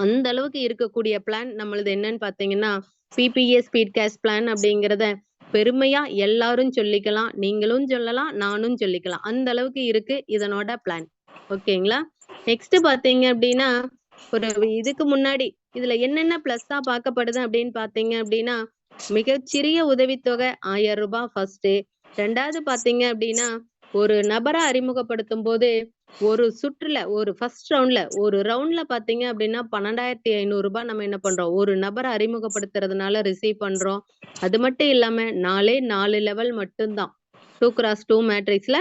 அந்த அளவுக்கு இருக்கக்கூடிய பிளான் நம்மளது என்னன்னு பாத்தீங்கன்னா பிபிஏ ஸ்பீட் கேஷ் பிளான் அப்படிங்கிறத பெருமையா எல்லாரும் சொல்லிக்கலாம். நீங்களும் சொல்லலாம், நானும் சொல்லிக்கலாம். அந்த அளவுக்கு இருக்கு இதனோட பிளான். ஓகேங்களா? நெக்ஸ்ட் பாத்தீங்க அப்படின்னா ஒரு இதுக்கு முன்னாடி இதுல என்னென்ன பிளஸ்ஸா பார்க்கப்படுது அப்படின்னு பாத்தீங்க அப்படின்னா மிகச்சிறிய உதவித்தொகை 1000 ரூபாய் ஃபர்ஸ்ட். 2வது பாத்தீங்க அப்படின்னா ஒரு நபரை அறிமுகப்படுத்தும் போது ஒரு சுற்றுல ஒரு ஃபர்ஸ்ட் ரவுண்ட்ல ஒரு ரவுண்ட்ல பாத்தீங்க அப்படின்னா 12,500 ரூபாய் நம்ம என்ன பண்றோம், ஒரு நபரை அறிமுகப்படுத்துறதுனால ரிசீவ் பண்றோம். அது மட்டும் இல்லாம 4 லெவல் மட்டும்தான். 2x2 மேட்ரிக்ஸ்ல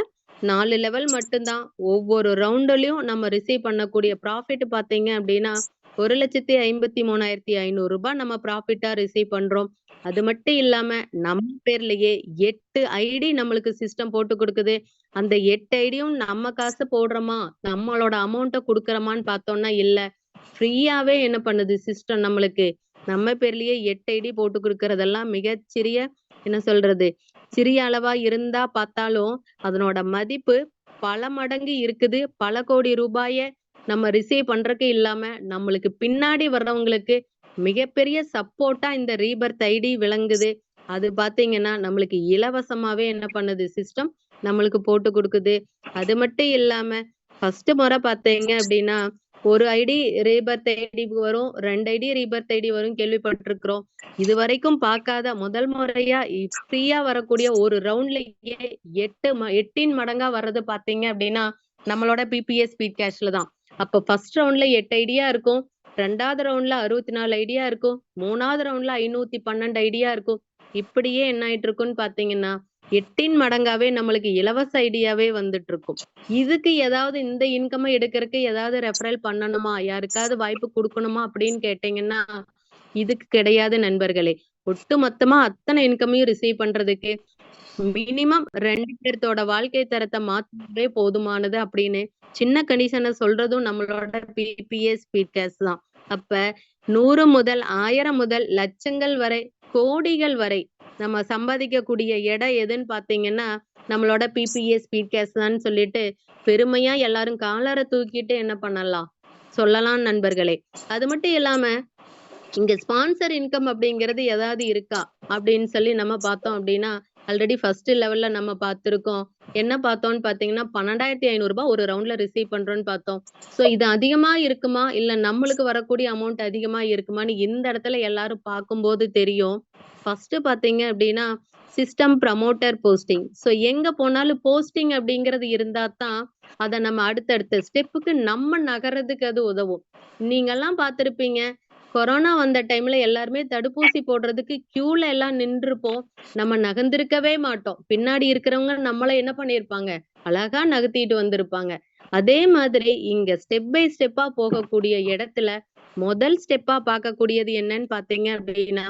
4 லெவல் மட்டும்தான். ஒவ்வொரு ரவுண்ட்லயும் நம்ம ரிசீவ் பண்ணக்கூடிய ப்ராஃபிட் பாத்தீங்க அப்படின்னா 1,53,500 ரூபாய் நம்ம ப்ராஃபிட்டா ரிசீவ் பண்றோம். அது மட்டும் இல்லாம நம்ம பேர்லயே 8 ஐடி நம்மளுக்கு சிஸ்டம் போட்டு கொடுக்குது. அந்த 8 ஐடியும் நம்ம காசு போடுறோமா, நம்மளோட அமௌண்ட்டை கொடுக்கறோமான்னு பார்த்தோம்னா இல்ல. ஃப்ரீயாவே என்ன பண்ணுது சிஸ்டம் நம்மளுக்கு நம்ம பேர்லயே 8 ஐடி போட்டு கொடுக்கறதெல்லாம் மிகச்சிறிய என்ன சொல்றது, சிறிய அளவா இருந்தா பார்த்தாலும் அதனோட மதிப்பு பல மடங்கு இருக்குது. பல கோடி ரூபாய நம்ம ரிசீவ் பண்றதுக்கு இல்லாம நம்மளுக்கு பின்னாடி வர்றவங்களுக்கு மிகப்பெரிய சப்போர்ட்டா இந்த ரீபர்த் ஐடி விளங்குது. அது பாத்தீங்கன்னா நம்மளுக்கு இலவசமாவே என்ன பண்ணுது சிஸ்டம் நம்மளுக்கு போட்டு கொடுக்குது. அது மட்டும் இல்லாம ஃபர்ஸ்ட் முறை பாத்தீங்க அப்படின்னா ஒரு ஐடி ரீபர்த் ஐடி வரும், 2 ஐடி ரீபர்த் ஐடி வரும் கேள்விப்பட்டிருக்கிறோம். இது வரைக்கும் பார்க்காத முதல் முறையா ஃப்ரீயா வரக்கூடிய ஒரு ரவுண்ட்லயே 8 மடங்கா வர்றது பாத்தீங்க அப்படின்னா நம்மளோட பிபிஏ ஸ்பீட் கேஷ்ல தான். அப்ப ஃபர்ஸ்ட் ரவுண்ட்ல 8 ஐடியா இருக்கும், 2வது ரவுண்ட்ல 64 ஐடியா இருக்கும், 3வது ரவுண்ட்ல 512 ஐடியா இருக்கும். இப்படியே என்ன ஆயிட்டு இருக்குன்னு பாத்தீங்கன்னா 8 மடங்காவே நம்மளுக்கு இலவச ஐடியாவே வந்துட்டு இருக்கும். இதுக்கு ஏதாவது இந்த இன்கம் எடுக்கிறதுக்கு ஏதாவது ரெஃபரல் பண்ணணுமா, யாருக்காவது வாய்ப்பு கொடுக்கணுமா அப்படின்னு கேட்டீங்கன்னா இதுக்கு கிடையாது நண்பர்களே. ஒட்டு மொத்தமா அத்தனை இன்கமையும் ரிசீவ் பண்றதுக்கு மினிமம் 2 பேர்த்தோட வாழ்க்கை தரத்தை மாத்தவே போதுமானது அப்படின்னு சின்ன கண்டிஷனை சொல்றதும் நம்மளோட பிபிஏ ஸ்பீட் கேஷ் தான். அப்ப 100 முதல் 1000 முதல் லட்சங்கள் வரை கோடிகள் வரை நம்ம சம்பாதிக்கக்கூடிய இடம் எதுன்னு பாத்தீங்கன்னா நம்மளோட பிபிஏ ஸ்பீட் கேஷ் தான் சொல்லிட்டு பெருமையா எல்லாரும் காலரை தூக்கிட்டு என்ன பண்ணலாம் சொல்லலாம் நண்பர்களே. அது மட்டும் இல்லாம இங்க ஸ்பான்சர் இன்கம் அப்படிங்கிறது ஏதாவது இருக்கா அப்படின்னு சொல்லி நம்ம பார்த்தோம் அப்படின்னா ஆல்ரெடி ஃபர்ஸ்ட் லெவல்ல நம்ம பார்த்திருக்கோம். என்ன பார்த்தோம்னு பாத்தீங்கன்னா 12,500 ரூபாய் ஒரு ரவுண்ட்ல ரிசீவ் பண்றோம்னு பார்த்தோம். சோ இது அதிகமா இருக்குமா இல்ல நம்மளுக்கு வரக்கூடிய அமௌண்ட் அதிகமா இருக்குமான்னு இந்த இடத்துல எல்லாரும் பார்க்கும்போது தெரியும். ஃபர்ஸ்ட் பாத்தீங்க அப்படின்னா சிஸ்டம் ப்ரமோட்டர் போஸ்டிங். சோ எங்க போனாலும் போஸ்டிங் அப்படிங்கிறது இருந்தா தான் அதை நம்ம அடுத்தடுத்த ஸ்டெப்புக்கு நம்ம நகர்றதுக்கு அது உதவும். நீங்க எல்லாம் பார்த்திருப்பீங்க, கொரோனா வந்த டைம்ல எல்லாருமே தடுப்பூசி போடுறதுக்கு கியூல எல்லாம் நின்றுப்போம். நம்ம நகர்ந்திருக்கவே மாட்டோம். பின்னாடி இருக்கிறவங்க நம்மள என்ன பண்ணிருப்பாங்க, அழகா நகர்த்திட்டு வந்திருப்பாங்க. அதே மாதிரி இங்க ஸ்டெப் பை ஸ்டெப்பா போகக்கூடிய இடத்துல முதல் ஸ்டெப்பா பார்க்கக்கூடியது என்னன்னு பாத்தீங்க அப்படின்னா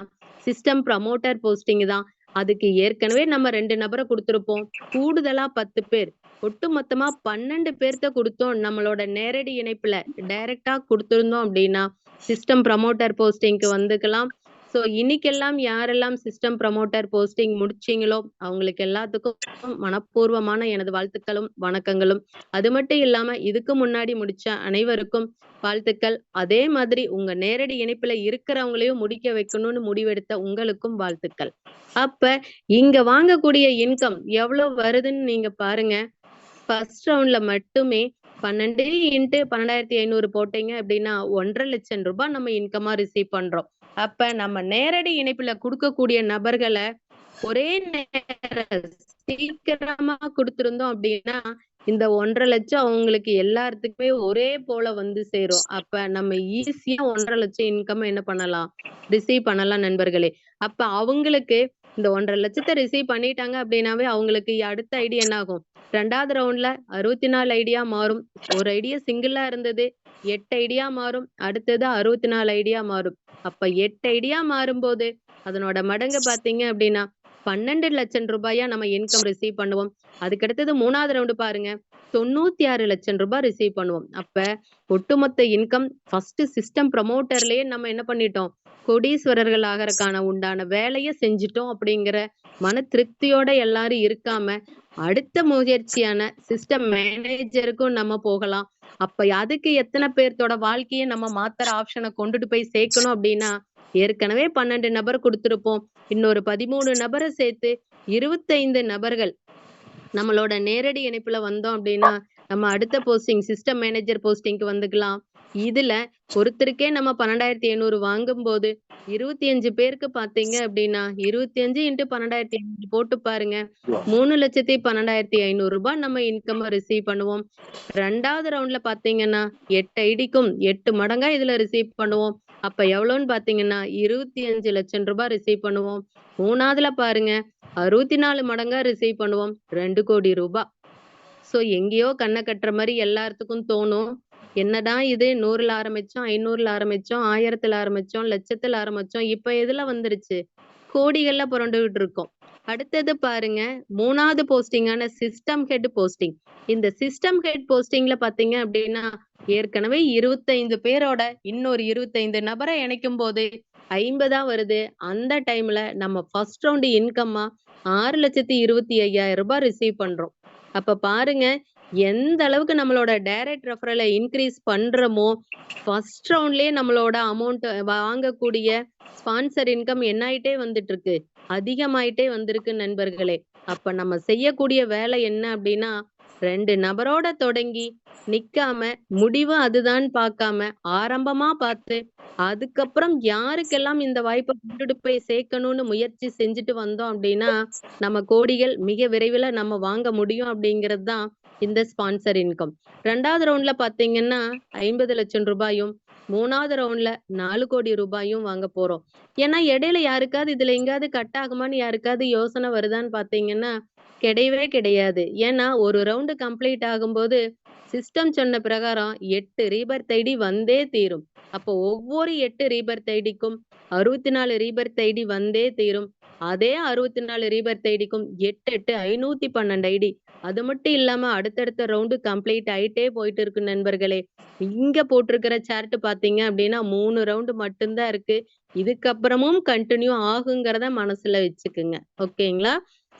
சிஸ்டம் ப்ரமோட்டர் போஸ்டிங் தான். அதுக்கு ஏற்கனவே நம்ம 2 நபரை கொடுத்திருப்போம், கூடுதலா 10 பேர், ஒட்டு மொத்தமா 12 பேர்த்த கொடுத்தோம். நம்மளோட நேரடி இணைப்புல டைரக்டா கொடுத்திருந்தோம் அப்படின்னா சிஸ்டம் ப்ரமோட்டர் போஸ்டிங்க்கு வந்துக்கலாம். சோ இன்னைக்கெல்லாம் யாரெல்லாம் சிஸ்டம் ப்ரமோட்டர் போஸ்டிங் முடிச்சீங்களோ அவங்களுக்கு எல்லாத்துக்கும் மனப்பூர்வமான எனது வாழ்த்துக்களும் வணக்கங்களும். அது மட்டும் இல்லாம இதுக்கு முன்னாடி முடிச்ச அனைவருக்கும் வாழ்த்துக்கள். அதே மாதிரி உங்க நேரடி இணைப்புல இருக்கிறவங்களையும் முடிக்க வைக்கணும்னு முடிவெடுத்த உங்களுக்கும் வாழ்த்துக்கள். அப்ப இங்க வாங்கக்கூடிய இன்கம் எவ்வளவு வருதுன்னு நீங்க பாருங்க. ஃபர்ஸ்ட் ரவுண்ட்ல மட்டுமே 12 × 12,500 போட்டீங்க அப்படின்னா 1.5 லட்சம் ரூபாய் நம்ம இன்கமா ரிசீவ் பண்றோம். அப்ப நம்ம நேரடி இணைப்புல கொடுக்கக்கூடிய நபர்களை ஒரே நேரம் சீக்கிரமா கொடுத்திருந்தோம் அப்படின்னா இந்த 1,50,000 லட்சம் அவங்களுக்கு எல்லாத்துக்குமே ஒரே போல வந்து சேரும். அப்ப நம்ம ஈஸியா 1,50,000 லட்சம் இன்கம் என்ன பண்ணலாம்? ரிசீவ் பண்ணலாம் நண்பர்களே. அப்ப அவங்களுக்கு இந்த 1,50,000 லட்சத்த ரிசீவ் பண்ணிட்டாங்க அப்படின்னாவே அவங்களுக்கு அடுத்த ஐடி என்ன ஆகும்? 2வது ரவுண்ட்ல 64 ஐடியா மாறும். ஒரு ஐடியா சிங்கிளா இருந்தது 8 ஐடியா மாறும். அடுத்தது 64 ஐடியா மாறும். அப்ப 8 ஐடியா மாறும்போது அதனோட மடங்கு பாத்தீங்க அப்படின்னா 12 லட்சம் ரூபாயா நம்ம இன்கம் ரிசீவ் பண்ணுவோம். அதுக்கடுத்தது 3வது ரவுண்டு பாருங்க 96 லட்சம் ரூபாய் ரிசீவ் பண்ணுவோம். அப்ப ஒட்டுமொத்த இன்கம் ஃபர்ஸ்ட் சிஸ்டம் ப்ரமோட்டர்லயே நம்ம என்ன பண்ணிட்டோம்? கோடீஸ்வரர்கள் ஆகறதுக்கான உண்டான வேலையை செஞ்சுட்டோம் அப்படிங்கிற மன திருப்தியோட எல்லாரும் இருக்காம அடுத்த முயற்சியான சிஸ்டம் மேனேஜருக்கும் நம்ம போகலாம். அப்ப அதுக்கு எத்தனை பேர்த்தோட வாழ்க்கையை நம்ம மாத்துற ஆப்ஷனை கொண்டுட்டு போய் சேர்க்கணும் அப்படின்னா ஏற்கனவே 12 நபர் கொடுத்திருப்போம். இன்னொரு 13 நபரை சேர்த்து 25 நபர்கள் நம்மளோட நேரடி இணைப்புல வந்தோம் அப்படின்னா நம்ம அடுத்த போஸ்டிங் சிஸ்டம் மேனேஜர் போஸ்டிங்க்கு வந்துக்கலாம். இதுல ஒருத்தருக்கே நம்ம 12,500 வாங்கும்போது 25 பேருக்கு பாத்தீங்க அப்படின்னா 25 × 12,500 போட்டு பாருங்க 3,12,500 ரூபாய் நம்ம இன்கம் ரிசீவ் பண்ணுவோம். 2வது ரவுண்ட்ல பாத்தீங்கன்னா 8 ஐடிக்கும் 8 மடங்கா இதுல ரிசீவ் பண்ணுவோம். அப்ப எவ்வளவுன்னு பாத்தீங்கன்னா 25 லட்சம் ரூபாய் ரிசீவ் பண்ணுவோம். 3வதுல பாருங்க 64 மடங்கா ரிசீவ் பண்ணுவோம் 2 கோடி ரூபாய். சோ எங்கேயோ கண்ணை கட்டுற மாதிரி எல்லாத்துக்கும் தோணும். என்னடா இது 100ல ஆரம்பிச்சோம் 500ல ஆரம்பிச்சோம் 1000ல ஆரம்பிச்சோம் லட்சத்துல ஆரம்பிச்சோம் இப்ப எதுல வந்துருச்சு கோடிகள்ல புரண்டுகிட்டு இருக்கோம். அடுத்தது பாருங்க 3வது போஸ்டிங்கான சிஸ்டம் ஹெட் போஸ்டிங். இந்த சிஸ்டம் ஹெட் போஸ்டிங்ல பாத்தீங்க அப்படின்னா ஏற்கனவே 25 பேரோட இன்னொரு 25 நபரை இணைக்கும் போது 50 வருது. அந்த டைம்ல நம்ம ஃபர்ஸ்ட் ரவுண்ட் இன்கம்மா 6,25,000 ரூபாய் ரிசீவ் பண்றோம். அப்ப பாருங்க எந்த அளவுக்கு நம்மளோட டைரக்ட் ரெஃபரலை இன்க்ரீஸ் பண்றோமோ ஃபர்ஸ்ட் ரவுண்ட்லயே நம்மளோட அமௌண்ட் வாங்கக்கூடிய ஸ்பான்சர் இன்கம் என்ன ஆயிட்டே வந்துட்டு இருக்கு? அதிகமாயிட்டே வந்திருக்கு நண்பர்களே. அப்ப நம்ம செய்யக்கூடிய வேலை என்ன அப்படின்னா 2 நபரோட தொடங்கி நிக்காம முடிவு அதுதான் பார்க்காம ஆரம்பமா பார்த்து அதுக்கப்புறம் யாருக்கெல்லாம் இந்த வாய்ப்பை கொண்டுட்டு போய் சேர்க்கணும்னு முயற்சி செஞ்சுட்டு வந்தோம் அப்படின்னா நம்ம கோடிகள் மிக விரைவில் நம்ம வாங்க முடியும் அப்படிங்கிறது தான் இந்த ஸ்பான்சர் இன்கம். 2வது ரவுண்ட்ல பாத்தீங்கன்னா 50 லட்சம் ரூபாயும் 3வது ரவுண்ட்ல 4 கோடி ரூபாயும் வாங்க போறோம். ஏன்னா இடையில யாருக்காவது இதுல எங்காவது கட் ஆகுமான்னு யாருக்காவது யோசனை வருதான்னு பாத்தீங்கன்னா கிடையவே கிடையாது. ஏன்னா ஒரு ரவுண்டு கம்ப்ளீட் ஆகும்போது சிஸ்டம் சொன்ன பிரகாரம் 8 ரீபர்த் ஐடி வந்தே தீரும். அப்போ ஒவ்வொரு 8 ரீபர்த் ஐடிக்கும் 64 ரீபர்த் ஐடி வந்தே தீரும். அதே 64 ரீபர்த் ஐடிக்கும் 8 8 512 ஐடி. அது மட்டும் இல்லாம அடுத்தடுத்த ரவுண்டு கம்ப்ளீட் ஆயிட்டே போயிட்டு இருக்கு நண்பர்களே. இங்க போட்டிருக்கிற சார்ட் பாத்தீங்க அப்படின்னா 3 ரவுண்டு மட்டும்தான் இருக்கு. இதுக்கப்புறமும் கண்டினியூ ஆகுங்கிறத மனசுல வச்சுக்குங்க. ஓகேங்களா?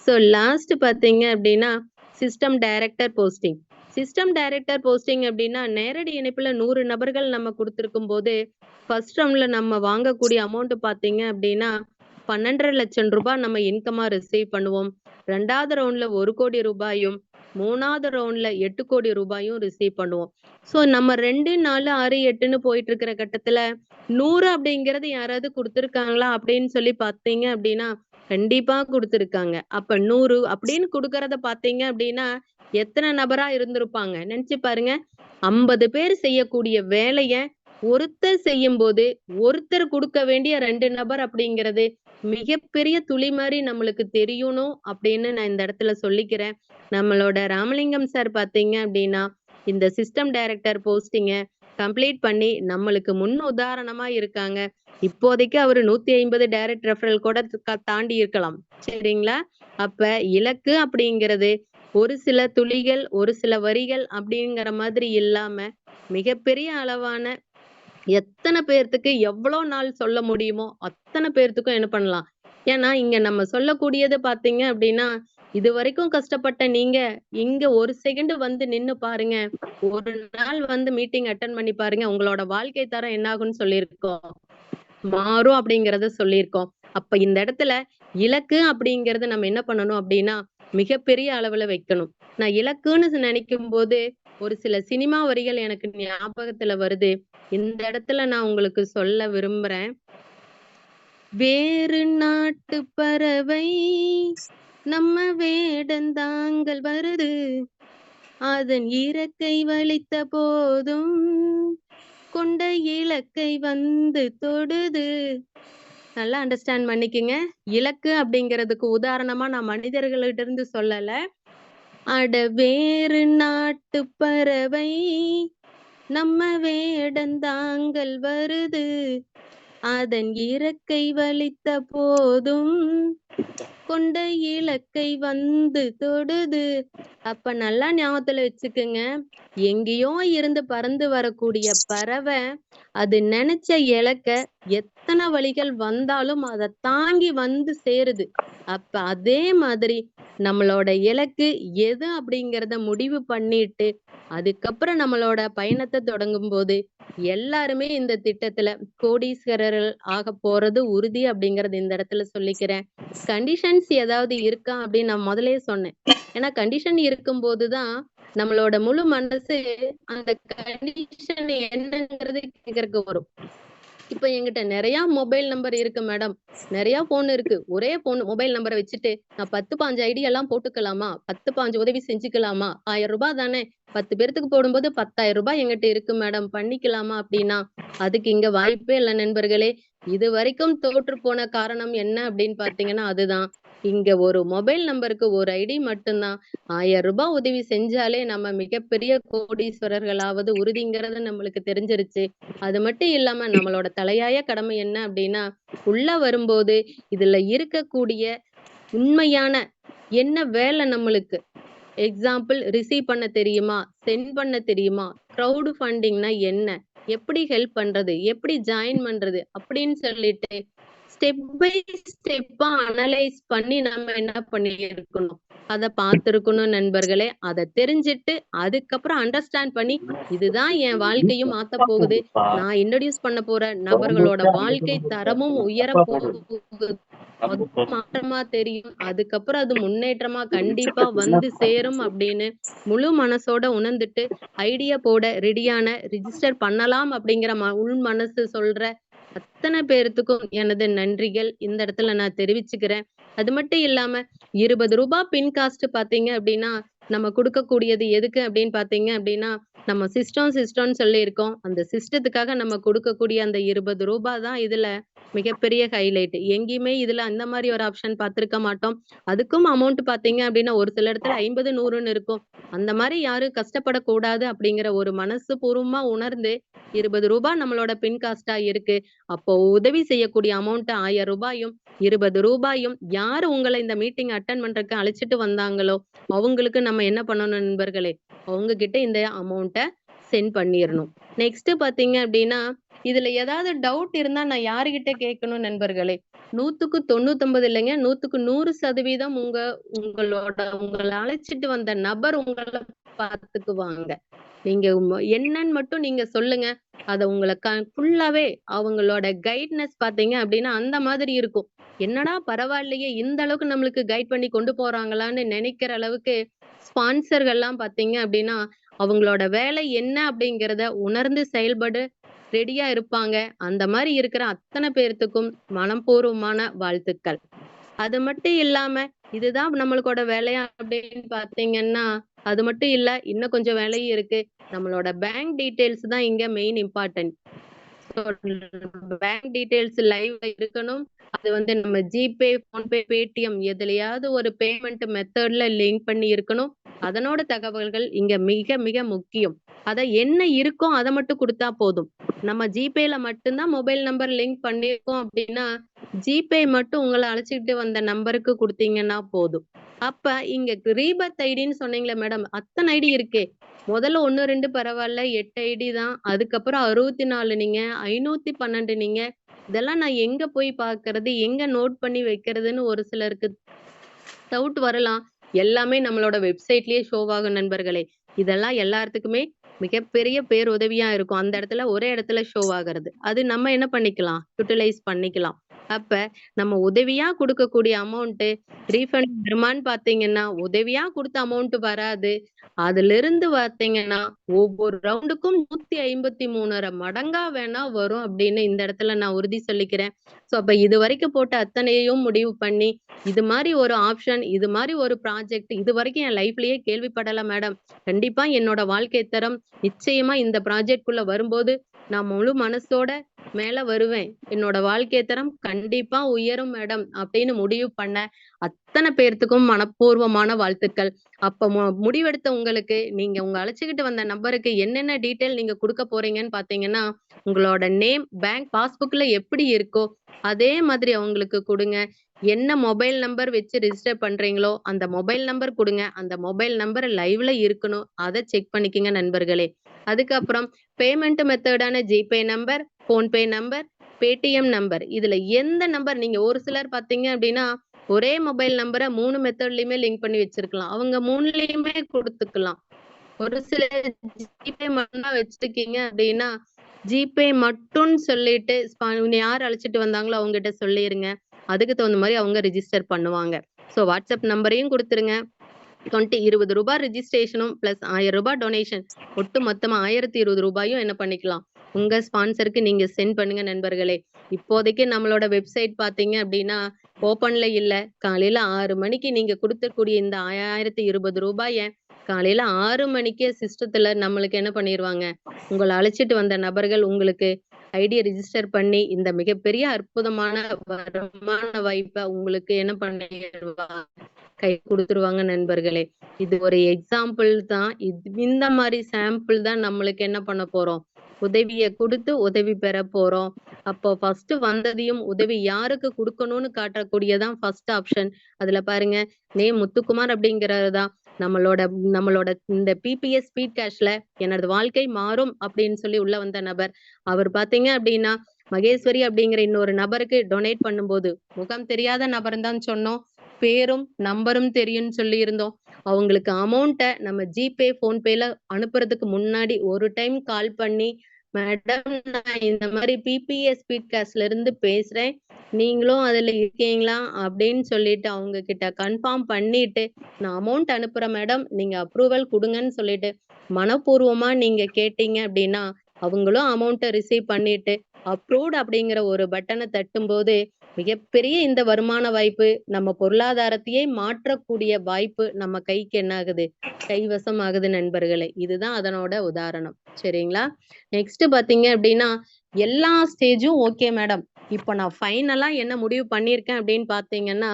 சோ லாஸ்ட் பாத்தீங்க அப்படின்னா system director posting. System director posting அப்படின்னா நேரடி இணைப்புல 100 நபர்கள் நம்ம கொடுத்திருக்கும் போது ஃபர்ஸ்ட் ரவுண்ட்ல நம்ம வாங்கக்கூடிய அமௌண்ட் பாத்தீங்க அப்படின்னா 12.5 லட்சம் ரூபாய் நம்ம இன்கமா ரிசீவ் பண்ணுவோம். 2வது ரவுண்ட்ல 1 கோடி ரூபாயும் 3வது ரவுண்ட்ல 8 கோடி ரூபாயும் ரிசீவ் பண்ணுவோம். சோ நம்ம 2 4 6 8ன்னு போயிட்டு இருக்கிற கட்டத்துல 100 அப்படிங்கறது யாராவது கொடுத்திருக்காங்களா அப்படின்னு சொல்லி பாத்தீங்க அப்படின்னா கண்டிப்பா கொடுத்திருக்காங்க. அப்ப 100 அப்படின்னு கொடுக்கறத பாத்தீங்க அப்படின்னா எத்தனை நபரா இருந்திருப்பாங்க நினைச்சு பாருங்க. 50 பேர் செய்யக்கூடிய வேலைய ஒருத்தர் செய்யும் போது ஒருத்தர் கொடுக்க வேண்டிய 2 நபர் அப்படிங்கிறது மிகப்பெரிய துளி மாதிரி நம்மளுக்கு தெரியணும் அப்படின்னு நான் இந்த இடத்துல சொல்லிக்கிறேன். நம்மளோட ராமலிங்கம் சார் பாத்தீங்க அப்படின்னா இந்த சிஸ்டம் டைரக்டர் போஸ்டிங்க கம்ப்ளீட் பண்ணி நம்மளுக்கு முன் உதாரணமா இருக்காங்க. இப்போதைக்கு அவரு 150 டைரக்ட் ரெஃபரல் கூட தாண்டி இருக்கலாம். சரிங்களா? அப்ப இலக்கு அப்படிங்கிறது ஒரு சில துளிகள் ஒரு சில வரிகள் அப்படிங்கிற மாதிரி இல்லாம மிகப்பெரிய அளவான எத்தனை பேர்த்துக்கு எவ்வளவு நாள் சொல்ல முடியுமோ அத்தனை பேர்த்துக்கும் என்ன பண்ணலாம். ஏன்னா இங்க நம்ம சொல்லக்கூடியது பாத்தீங்க அப்படின்னா இது வரைக்கும் கஷ்டப்பட்ட நீங்க இங்க ஒரு செகண்ட் வந்து நின்னு பாருங்க. ஒரு நாள் வந்து மீட்டிங் அட்டென்ட் பண்ணி பாருங்க. உங்களோட வாழ்க்கை தரம் என்ன ஆகும்னு சொல்லியிருக்கோம். மாறும் அப்படிங்கறத சொல்லியிருக்கோம். அப்ப இந்த இடத்துல இலக்கு அப்படிங்கறது நம்ம என்ன பண்ணணும் அப்படின்னா மிகப்பெரிய அளவுல வைக்கணும். நான் இலக்குன்னு நினைக்கும் போது ஒரு சில சினிமா வரிகள் எனக்கு ஞாபகத்துல வருது. இந்த இடத்துல நான் உங்களுக்கு சொல்ல விரும்புறேன். வேறு நாட்டு பறவை நம்ம வேடந்தாங்கள் வருது அதன் இறக்கை வலித்த போதும் கொண்ட இலக்கை வந்து தொடுது. நல்லா அண்டர்ஸ்டாண்ட் பண்ணிக்கங்க. இலக்கு அப்படிங்கிறதுக்கு உதாரணமா நான் மனிதர்கள்ட்ட இருந்து சொல்லல. அட வேறு நாட்டு பறவை நம்ம வேடந்தாங்கல் வருது. அதன் இறக்கை வலித்த போதும் கொண்ட இலக்கை வந்து தொடுது. அப்ப நல்லா ஞாபகத்துல வச்சுக்குங்க. எங்கேயோ இருந்து பறந்து வரக்கூடிய பறவை அது நினைச்ச இலக்க எத்தனை வழிகள் வந்தாலும் அதை தாங்கி வந்து சேருது. அப்ப அதே மாதிரி நம்மளோட இலக்கு எது அப்படிங்கறத முடிவு பண்ணிட்டு அதுக்கப்புறம் நம்மளோட பயணத்தை தொடங்கும் போது எல்லாருமே இந்த திட்டத்துல கோடீஸ்வரர்கள் ஆக போறது உறுதி அப்படிங்கறது இந்த இடத்துல சொல்லிக்கிறேன். கண்டிஷன்ஸ் ஏதாவது இருக்கா அப்படின்னு நான் முதல்லயே சொன்னேன். ஏன்னா கண்டிஷன் இருக்கும் போதுதான் நம்மளோட முழு மனசு அந்த கண்டிஷன் என்னங்கிறது கேட்கறதுக்கு வரும். இப்ப என்கிட்ட நிறைய மொபைல் நம்பர் இருக்கு மேடம், நிறைய போன் இருக்கு. ஒரே போன் மொபைல் நம்பரை வச்சுட்டு நான் 10-15 ஐடி எல்லாம் போட்டுக்கலாமா, 10-15 உதவி செஞ்சுக்கலாமா, 1000 ரூபாய் தானே, 10 பேர்த்துக்கு போடும்போது 10,000 ரூபாய் என்கிட்ட இருக்கு மேடம், பண்ணிக்கலாமா அப்படின்னா அதுக்கு இங்க வாய்ப்பே இல்லை நண்பர்களே. இது வரைக்கும் தோற்று போன காரணம் என்ன அப்படின்னு பாத்தீங்கன்னா அதுதான். இங்க ஒரு மொபைல் நம்பருக்கு ஒரு ஐடி மட்டும்தான். 1000 ரூபாய் உதவி செஞ்சாலே நம்ம மிகப்பெரிய கோடீஸ்வரர்களாவது உறுதிங்கிறது நம்மளுக்கு தெரிஞ்சிருச்சு. அது மட்டும் இல்லாம நம்மளோட தலையாய கடமை என்ன அப்படின்னா உள்ள வரும்போது இதுல இருக்கக்கூடிய உண்மையான என்ன வேலை நம்மளுக்கு, எக்ஸாம்பிள் ரிசீவ் பண்ண தெரியுமா, சென்ட் பண்ண தெரியுமா, கிரவுட் ஃபண்டிங்னா என்ன, எப்படி ஹெல்ப் பண்றது, எப்படி ஜாயின் பண்றது அப்படின்னு சொல்லிட்டு ஸ்டெப் பை ஸ்டெப்பா அனலைஸ் பண்ணி நம்ம என்ன பண்ணி இருக்கணும், அதை பார்த்திருக்கணும் நண்பர்களே. அதை தெரிஞ்சிட்டு அதுக்கப்புறம் அண்டர்ஸ்டாண்ட் பண்ணி இதுதான் என் வாழ்க்கையும் மாத்த போகுது, நான் இன்ட்ரோடியூஸ் பண்ண போற நபர்களோட வாழ்க்கை தரமும் உயர போகுது, மாற்றமா தெரியும், அதுக்கப்புறம் அது முன்னேற்றமா கண்டிப்பா வந்து சேரும் அப்படின்னு முழு மனசோட உணர்ந்துட்டு ஐடியா போட ரெடியான ரிஜிஸ்டர் பண்ணலாம் அப்படிங்கிற உள் மனசு சொல்ற அத்தனை பேர்த்துக்கும் எனது நன்றிகள் இந்த இடத்துல நான் தெரிவிச்சுக்கிறேன். அது மட்டும் இல்லாம 20 ரூபாய் பின் காஸ்ட் பாத்தீங்க அப்படின்னா நம்ம கொடுக்கக்கூடியது எதுக்கு அப்படின்னு பாத்தீங்க அப்படின்னா நம்ம சிஸ்டம்னு சொல்லி இருக்கோம். அந்த சிஸ்டத்துக்காக நம்ம கொடுக்கக்கூடிய அந்த 20 ரூபாய் தான் இதுல மிகப்பெரிய ஹைலைட். எங்கேயுமே இதுல அந்த மாதிரி ஒரு ஆப்ஷன் பார்த்திருக்க மாட்டோம். அதுக்கும் அமௌண்ட் பாத்தீங்க அப்படின்னா ஒரு சில இடத்துல 50, 100ன்னு இருக்கும். அந்த மாதிரி யாரும் கஷ்டப்படக்கூடாது அப்படிங்கிற ஒரு மனசு பூர்வமா உணர்ந்து 20 ரூபாய் நம்மளோட பின் காஸ்டா இருக்கு. அப்போ உதவி செய்யக்கூடிய அமௌண்ட் 1000 ரூபாயும் 20 ரூபாயும் யாரு உங்களை இந்த மீட்டிங் அட்டன் பண்றதுக்கு அழைச்சிட்டு வந்தாங்களோ அவங்களுக்கு நம்ம என்ன பண்ணணும் நண்பர்களே, அவங்க கிட்ட இந்த அமௌண்ட்டை சென்ட் பண்ணிடணும். நெக்ஸ்ட் பாத்தீங்க அப்படின்னா இதுல ஏதாவது டவுட் இருந்தா நான் யாருகிட்ட கேட்கணும் நண்பர்களே, 100க்கு 99 இல்லைங்க, 100க்கு 100% உங்களை அழைச்சிட்டு வந்த நபர் உங்களை பார்த்துக்குவாங்க. நீங்க என்னன்னு மட்டும் நீங்க சொல்லுங்க, அத உங்களை ஃபுல்லாவே அவங்களோட கைட்னஸ் பாத்தீங்க அப்படின்னா அந்த மாதிரி இருக்கும். என்னடா பரவாயில்லையே, இந்த அளவுக்கு நம்மளுக்கு கைட் பண்ணி கொண்டு போறாங்களான்னு நினைக்கிற அளவுக்கு ஸ்பான்சர்கள்லாம் பாத்தீங்க அப்படின்னா அவங்களோட வேலை என்ன அப்படிங்கிறத உணர்ந்து செயல்பட ரெடியா இருப்பாங்க. அந்த மாதிரி இருக்கிற அத்தனை பேர்த்துக்கும் மனப்பூர்வமான வாழ்த்துக்கள். அது மட்டும் இல்லாம இதுதான் நம்மளுக்கோட வேலையா அப்படின்னு பாத்தீங்கன்னா அது மட்டும் இல்ல, இன்னும் கொஞ்சம் வேலையும் இருக்கு. நம்மளோட பேங்க் டீடைல்ஸ் தான் இங்க மெயின் இம்பார்ட்டன்ட். பேங்க் டீடைல்ஸ் லைவ்ல இருக்கணும். அது வந்து நம்ம ஜிபே, போன்பே, பேடிஎம் எதுலயாவது ஒரு பேமெண்ட் மெத்தட்ல லிங்க் பண்ணி இருக்கணும். அதனோட தகவல்கள் இங்க மிக மிக முக்கியம். அத என்ன இருக்கோ அதை மட்டும் கொடுத்தா போதும். நம்ம ஜிபேல மட்டும்தான் மொபைல் நம்பர் லிங்க் பண்ணிருக்கோம் அப்படின்னா ஜிபே மட்டும் உங்களை அழைச்சிட்டு வந்த நம்பருக்கு கொடுத்தீங்கன்னா போதும். அப்ப இங்க ரீபர்த் ஐடின்னு சொன்னீங்களே மேடம், அத்தனை ஐடி இருக்கே. முதல்ல 1, 2 பரவாயில்ல, 8 ஐடி தான். அதுக்கப்புறம் 64 நீங்க, 512 நீங்க. இதெல்லாம் நான் எங்க போய் பாக்குறது, எங்க நோட் பண்ணி வைக்கிறதுன்னு ஒரு சிலருக்கு டவுட் வரலாம். எல்லாமே நம்மளோட வெப்சைட்லயே ஷோ ஆகும் நண்பர்களே. இதெல்லாம் எல்லாத்துக்குமே மிகப்பெரிய பேருதவியா இருக்கும். அந்த இடத்துல ஒரே இடத்துல ஷோ ஆகிறது. அது நம்ம என்ன பண்ணிக்கலாம், யூட்டிலைஸ் பண்ணிக்கலாம். அப்ப நம்ம உதவியா குடுக்கக்கூடிய அமௌண்ட் ரீஃபண்ட் வருமான்னு பாத்தீங்கன்னா, உதவியா குடுத்த அமௌண்ட் வராது. அதிலிருந்து பாத்தீங்கன்னா, ஒவ்வொரு ரவுண்டுக்கும் 153 மடங்கா வேணா வரும் அப்படின்னு இந்த இடத்துல நான் உறுதி சொல்லிக்கிறேன். சோ அப்ப இதுவரைக்கும் போட்ட அத்தனையும் முடிவு பண்ணி, இது மாரி ஒரு ஆப்ஷன், இது மாரி ஒரு ப்ராஜெக்ட் இதுவரைக்கும் என் லைஃப்லயே கேள்விப்படல மேடம். கண்டிப்பா என்னோட வாழ்க்கை தரம் நிச்சயமா இந்த ப்ராஜெக்ட் குள்ள வரும்போது, நான் முழு மனசோட மேல வருவேன். என்னோட வாழ்க்கை தரம் கண்டிப்பா உயரும் மேடம் அப்படின்னு முடிவு பண்ண அத்தனை பேர்த்துக்கும் மனப்பூர்வமான வாழ்த்துக்கள். அப்ப முடிவெடுத்த உங்களுக்கு, நீங்க உங்க அழைச்சுக்கிட்டு வந்த நபருக்கு என்னென்ன டீட்டெயில் நீங்க குடுக்க போறீங்கன்னு பாத்தீங்கன்னா, உங்களோட நேம் பேங்க் பாஸ்புக்ல எப்படி இருக்கோ, அதே மாதிரி அவங்களுக்கு குடுங்க. என்ன மொபைல் நம்பர் வச்சு ரிஜிஸ்டர் பண்றீங்களோ, அந்த மொபைல் நம்பர் குடுங்க. அந்த மொபைல் நம்பர் லைவ்ல இருக்கணும். அத செக் பண்ணிக்கங்க நண்பர்களே. அதுக்கப்புறம் பேமெண்ட் மெத்தடான GPay number, PhonePe number, Paytm number. இதுல எந்த நம்பர் நீங்க ஒரு சிலர் பாத்தீங்க அப்படின்னா, ஒரே மொபைல் நம்பர 3 மெத்தட்லயுமே லிங்க் பண்ணி வச்சிருக்கலாம். அவங்க 3லயுமே குடுத்துக்கலாம். ஒரு சிலர் ஜிபே மட்டும் தான் வச்சிருக்கீங்க அப்படின்னா, ஜிபே மட்டும்னு சொல்லிட்டு யார் அழைச்சிட்டு வந்தாங்களோ அவங்ககிட்ட சொல்லிருங்க. அதுக்கு தகுந்த மாதிரி அவங்க ரிஜிஸ்டர் பண்ணுவாங்க. சோ வாட்ஸ்அப் நம்பரையும் குடுத்துருங்க. ₹20 ரிஜிஸ்ட்ரேஷனும் பிளஸ் ₹1000 டொனேஷன் ஒட்டு மொத்தமா ₹1020 என்ன பண்ணிக்கலாம். உங்க ஸ்பான்சருக்கு நீங்க சென்ட் பண்ணுங்க நண்பர்களே. இப்போதைக்கு நம்மளோட வெப்சைட் பாத்தீங்க அப்படின்னா ஓபன்ல இல்ல. காலையில 6 மணிக்கு நீங்க குடுக்கக்கூடிய இந்த ₹1020 காலையில 6 மணிக்கே சிஸ்டத்துல நம்மளுக்கு என்ன பண்ணிருவாங்க, உங்கள அழைச்சிட்டு வந்த நபர்கள் உங்களுக்கு ஐடிய ரிஜிஸ்டர் பண்ணி இந்த மிகப்பெரிய அற்புதமான வருமான வாய்ப்ப உங்களுக்கு என்ன பண்ணிருவாங்க, கை குடுத்துருவாங்க நண்பர்களே. இது ஒரு எக்ஸாம்பிள் தான். இந்த மாரி சாம்பிள் தான் நம்மளுக்கு என்ன பண்ண போறோம், உதவிய குடுத்து உதவி பெற போறோம். அப்போ ஃபர்ஸ்ட் வந்ததையும் உதவி யாருக்கு குடுக்கணும்னு காட்டக்கூடியதான் ஃபர்ஸ்ட் ஆப்ஷன். அதுல பாருங்க, நேம் முத்துக்குமார் அப்படிங்கிறது தான் நம்மளோட நம்மளோட இந்த பிபிஎஸ் ஸ்பீட் கேஷ்ல எனது வாழ்க்கை மாறும் அப்படின்னு சொல்லி உள்ள வந்த நபர். அவர் பாத்தீங்க அப்படின்னா மகேஸ்வரி அப்படிங்கிற இன்னொரு நபருக்கு டொனேட் பண்ணும்போது முகம் தெரியாத நபர் தான் சொன்னோம். பேரும் நம்பரும் தெரியும்னு சொல்லி இருந்தோம். அவங்களுக்கு அமௌண்ட்ட நம்ம ஜிபே, போன்பேல அனுப்புறதுக்கு முன்னாடி ஒரு டைம் கால் பண்ணி, மேடம் நான் இந்த மாதிரி பிபிஎஸ் ஸ்பீட் காஸ்ட்ல இருந்து பேசுறேன். நீங்களும் அதுல இருக்கீங்களா அப்படின்னு சொல்லிட்டு அவங்க கிட்ட கன்ஃபார்ம் பண்ணிட்டு, நான் அமௌண்ட் அனுப்புறேன் மேடம். நீங்க அப்ரூவல் குடுங்கன்னு சொல்லிட்டு மனப்பூர்வமா நீங்க கேட்டீங்க அப்படின்னா, அவங்களும் அமௌண்ட்ட ரிசீவ் பண்ணிட்டு அப்ரூவ்ட் அப்படிங்கிற ஒரு பட்டனை தட்டும்போது மிகப்பெரிய இந்த வருமான வாய்ப்பு நம்ம பொருளாதாரத்தையே மாற்றக்கூடிய வாய்ப்பு நம்ம கைக்கு என்ன ஆகுது, கைவசம் ஆகுது நண்பர்களே. இதுதான் அதனோட உதாரணம். சரிங்களா? நெக்ஸ்ட் பாத்தீங்க அப்படின்னா எல்லா ஸ்டேஜும் ஓகே மேடம். இப்ப நான் ஃபைனலா என்ன முடிவு பண்ணிருக்கேன் அப்படின்னு பாத்தீங்கன்னா,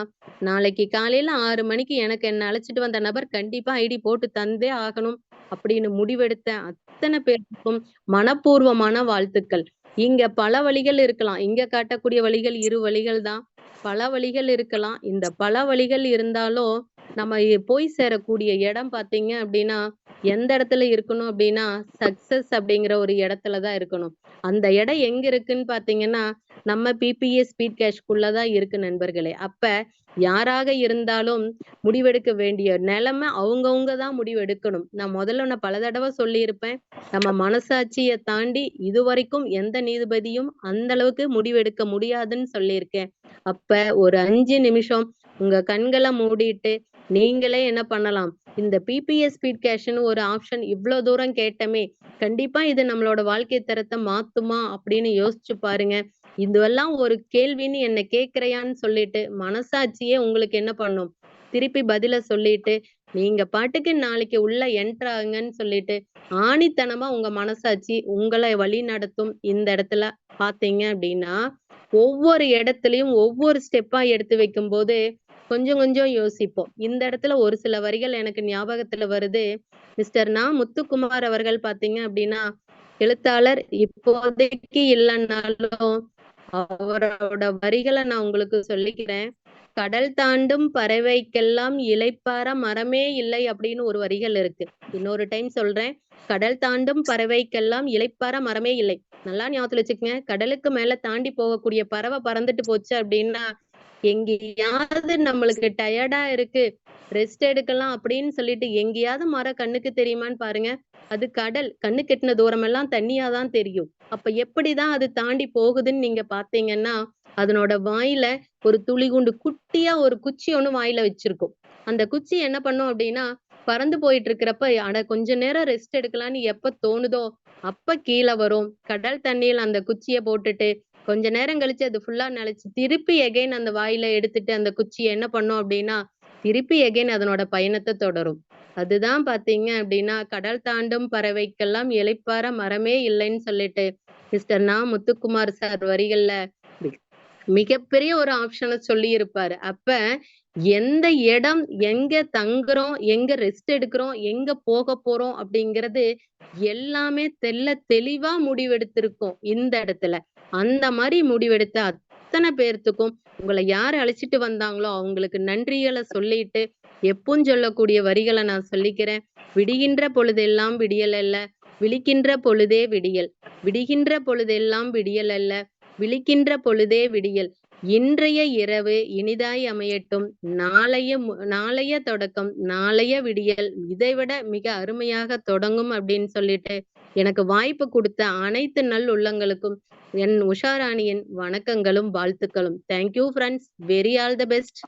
நாளைக்கு காலையில 6 மணிக்கு எனக்கு என்ன அழைச்சிட்டு வந்த நபர் கண்டிப்பா ஐடி போட்டு தந்தே ஆகணும் அப்படின்னு முடிவெடுத்த அத்தனை பேருக்கும் மனப்பூர்வமான வாழ்த்துக்கள். இங்க பல வழிகள் இருக்கலாம். இங்க காட்டக்கூடிய வழிகள் 2 வழிகள் தான். பல வழிகள் இருக்கலாம். இந்த பல வழிகள் இருந்தாலும் நம்ம போய் சேரக்கூடிய இடம் பாத்தீங்க அப்படின்னா, எந்த இடத்துல இருக்கணும் அப்படின்னா, சக்சஸ் அப்படிங்கிற ஒரு இடத்துல தான் இருக்கணும். அந்த இடம் எங்க இருக்குன்னு பாத்தீங்கன்னா, நம்ம பிபிஎஸ் ஸ்பீட் கேஷ்குள்ள தான் இருக்கு நண்பர்களே. அப்ப யாராக இருந்தாலும் முடிவெடுக்க வேண்டிய நிலைமை அவங்கவங்க தான் முடிவெடுக்கணும். நான் முதல்ல பல தடவை சொல்லியிருப்பேன். நம்ம மனசாட்சிய தாண்டி இதுவரைக்கும் எந்த நீதிபதியும் அந்த அளவுக்கு முடிவெடுக்க முடியாதுன்னு சொல்லியிருக்கேன். அப்ப ஒரு 5 நிமிஷம் உங்க கண்கள மூடிட்டு நீங்களே என்ன பண்ணலாம், இந்த பிபிஎஸ் ஸ்பீட் கேஷ்ன்னு ஒரு ஆப்ஷன் இவ்ளோ தூரம் கேட்டமே, கண்டிப்பா இது நம்மளோட வாழ்க்கை தரத்தை மாத்துமா அப்படின்னு யோசிச்சு பாருங்க. இதெல்லாம் ஒரு கேள்வின்னு என்ன கேக்குறையான்னு சொல்லிட்டு மனசாட்சியே உங்களுக்கு என்ன பண்ணும், திருப்பி பதில சொல்லிட்டு நீங்க பாட்டுக்கு நாளைக்கு உள்ள என்டர் ஆகுங்கன்னு சொல்லிட்டு ஆணித்தனமா உங்க மனசாட்சி உங்களை வழி நடத்தும். இந்த இடத்துல பாத்தீங்க அப்படின்னா ஒவ்வொரு இடத்துலயும் ஒவ்வொரு ஸ்டெப்பா எடுத்து வைக்கும்போது கொஞ்சம் கொஞ்சம் யோசிப்போம். இந்த இடத்துல ஒரு சில வரிகள் எனக்கு ஞாபகத்துல வருது. மிஸ்டர் முத்துக்குமார் அவர்கள் பாத்தீங்க அப்படின்னா எழுத்தாளர் இப்போதைக்கு இல்லைன்னாலும் அவரோட வரிகளை நான் உங்களுக்கு சொல்லிக்கிறேன். கடல் தாண்டும் பறவைக்கெல்லாம் இளைப்பாற மரமே இல்லை அப்படின்னு ஒரு வரிகள் இருக்கு. இன்னொரு டைம் சொல்றேன். கடல் தாண்டும் பறவைக்கெல்லாம் இளைப்பாற மரமே இல்லை. நல்லா ஞாபகத்துல வச்சுக்கங்க. கடலுக்கு மேல தாண்டி போகக்கூடிய பறவை பறந்துட்டு போச்சு அப்படின்னா எங்கேயாவது நம்மளுக்கு டயர்டா இருக்கு, ரெஸ்ட் எடுக்கலாம் அப்படின்னு சொல்லிட்டு எங்கேயாவது மரம் கண்ணுக்கு தெரியுமான்னு பாருங்க. அது கடல். கண்ணு கெட்டின தூரம் எல்லாம் தண்ணியாதான் தெரியும். அப்ப எப்படிதான் அது தாண்டி போகுதுன்னு நீங்க பாத்தீங்கன்னா அதனோட வாயில ஒரு துளிகுண்டு குட்டியா ஒரு குச்சி ஒண்ணு வாயில வச்சிருக்கும். அந்த குச்சி என்ன பண்ணும் அப்படின்னா, பறந்து போயிட்டு இருக்கிறப்ப, அட கொஞ்ச நேரம் ரெஸ்ட் எடுக்கலான்னு எப்ப தோணுதோ, அப்ப கீழ வரும். கடல் தண்ணீல அந்த குச்சிய போட்டுட்டு, கொஞ்ச நேரம் கழிச்சு அது ஃபுல்லா நெளச்சு, திருப்பி எகைன் அந்த வாயில எடுத்துட்டு அந்த குச்சிய என்ன பண்ணும் அப்படின்னா, திருப்பி எகைன் அதனோட பயணத்த தொடரும். அதுதான் பார்த்தீங்க அப்படின்னா, கடல் தாண்டும் பறவைக்கெல்லாம் இளைப்பாற மரமே இல்லைன்னு சொல்லிட்டு, மிஸ்டர் நா. முத்துக்குமார் சார் வரிகள்ல மிகப்பெரிய ஒரு ஆப்ஷன சொல்லியிருப்பாரு. அப்ப எந்த இடம், எங்க தங்குறோம், எங்க ரெஸ்ட் எடுக்கிறோம், எங்க போறோம் அப்படிங்கிறது எல்லாமே தெளிவா முடிவெடுத்திருக்கோம் இந்த இடத்துல. அந்த மாரி முடிவெடுத்த அத்தன பேர்த்துக்கும் உங்கள யார் அழைச்சிட்டு வந்தாங்களோ அவங்களுக்கு நன்றிகள சொல்லிட்டு, எப்பவும் சொல்லக்கூடிய வரிகள நான் சொல்லிக்கிறேன். "விடிகின்ற பொழுதெல்லாம் விடியல் அல்ல, விழிக்கின்ற பொழுதே விடியல். விடிகின்ற பொழுதெல்லாம் விடியல் அல்ல, விழிக்கின்ற பொழுதே விடியல். இன்றைய இரவு இனிதாய் அமையட்டும். நாளைய தொடக்கம், நாளைய விடியல் இதைவிட மிக அருமையாக தொடங்கும் அப்படின்னு சொல்லிட்டு, எனக்கு வாய்ப்பு குடுத்த அனைத்து நல் உள்ளங்களுக்கும் என் உஷாராணியின் வணக்கங்களும், வாழ்த்துக்களும். Thank you friends. Very all the best.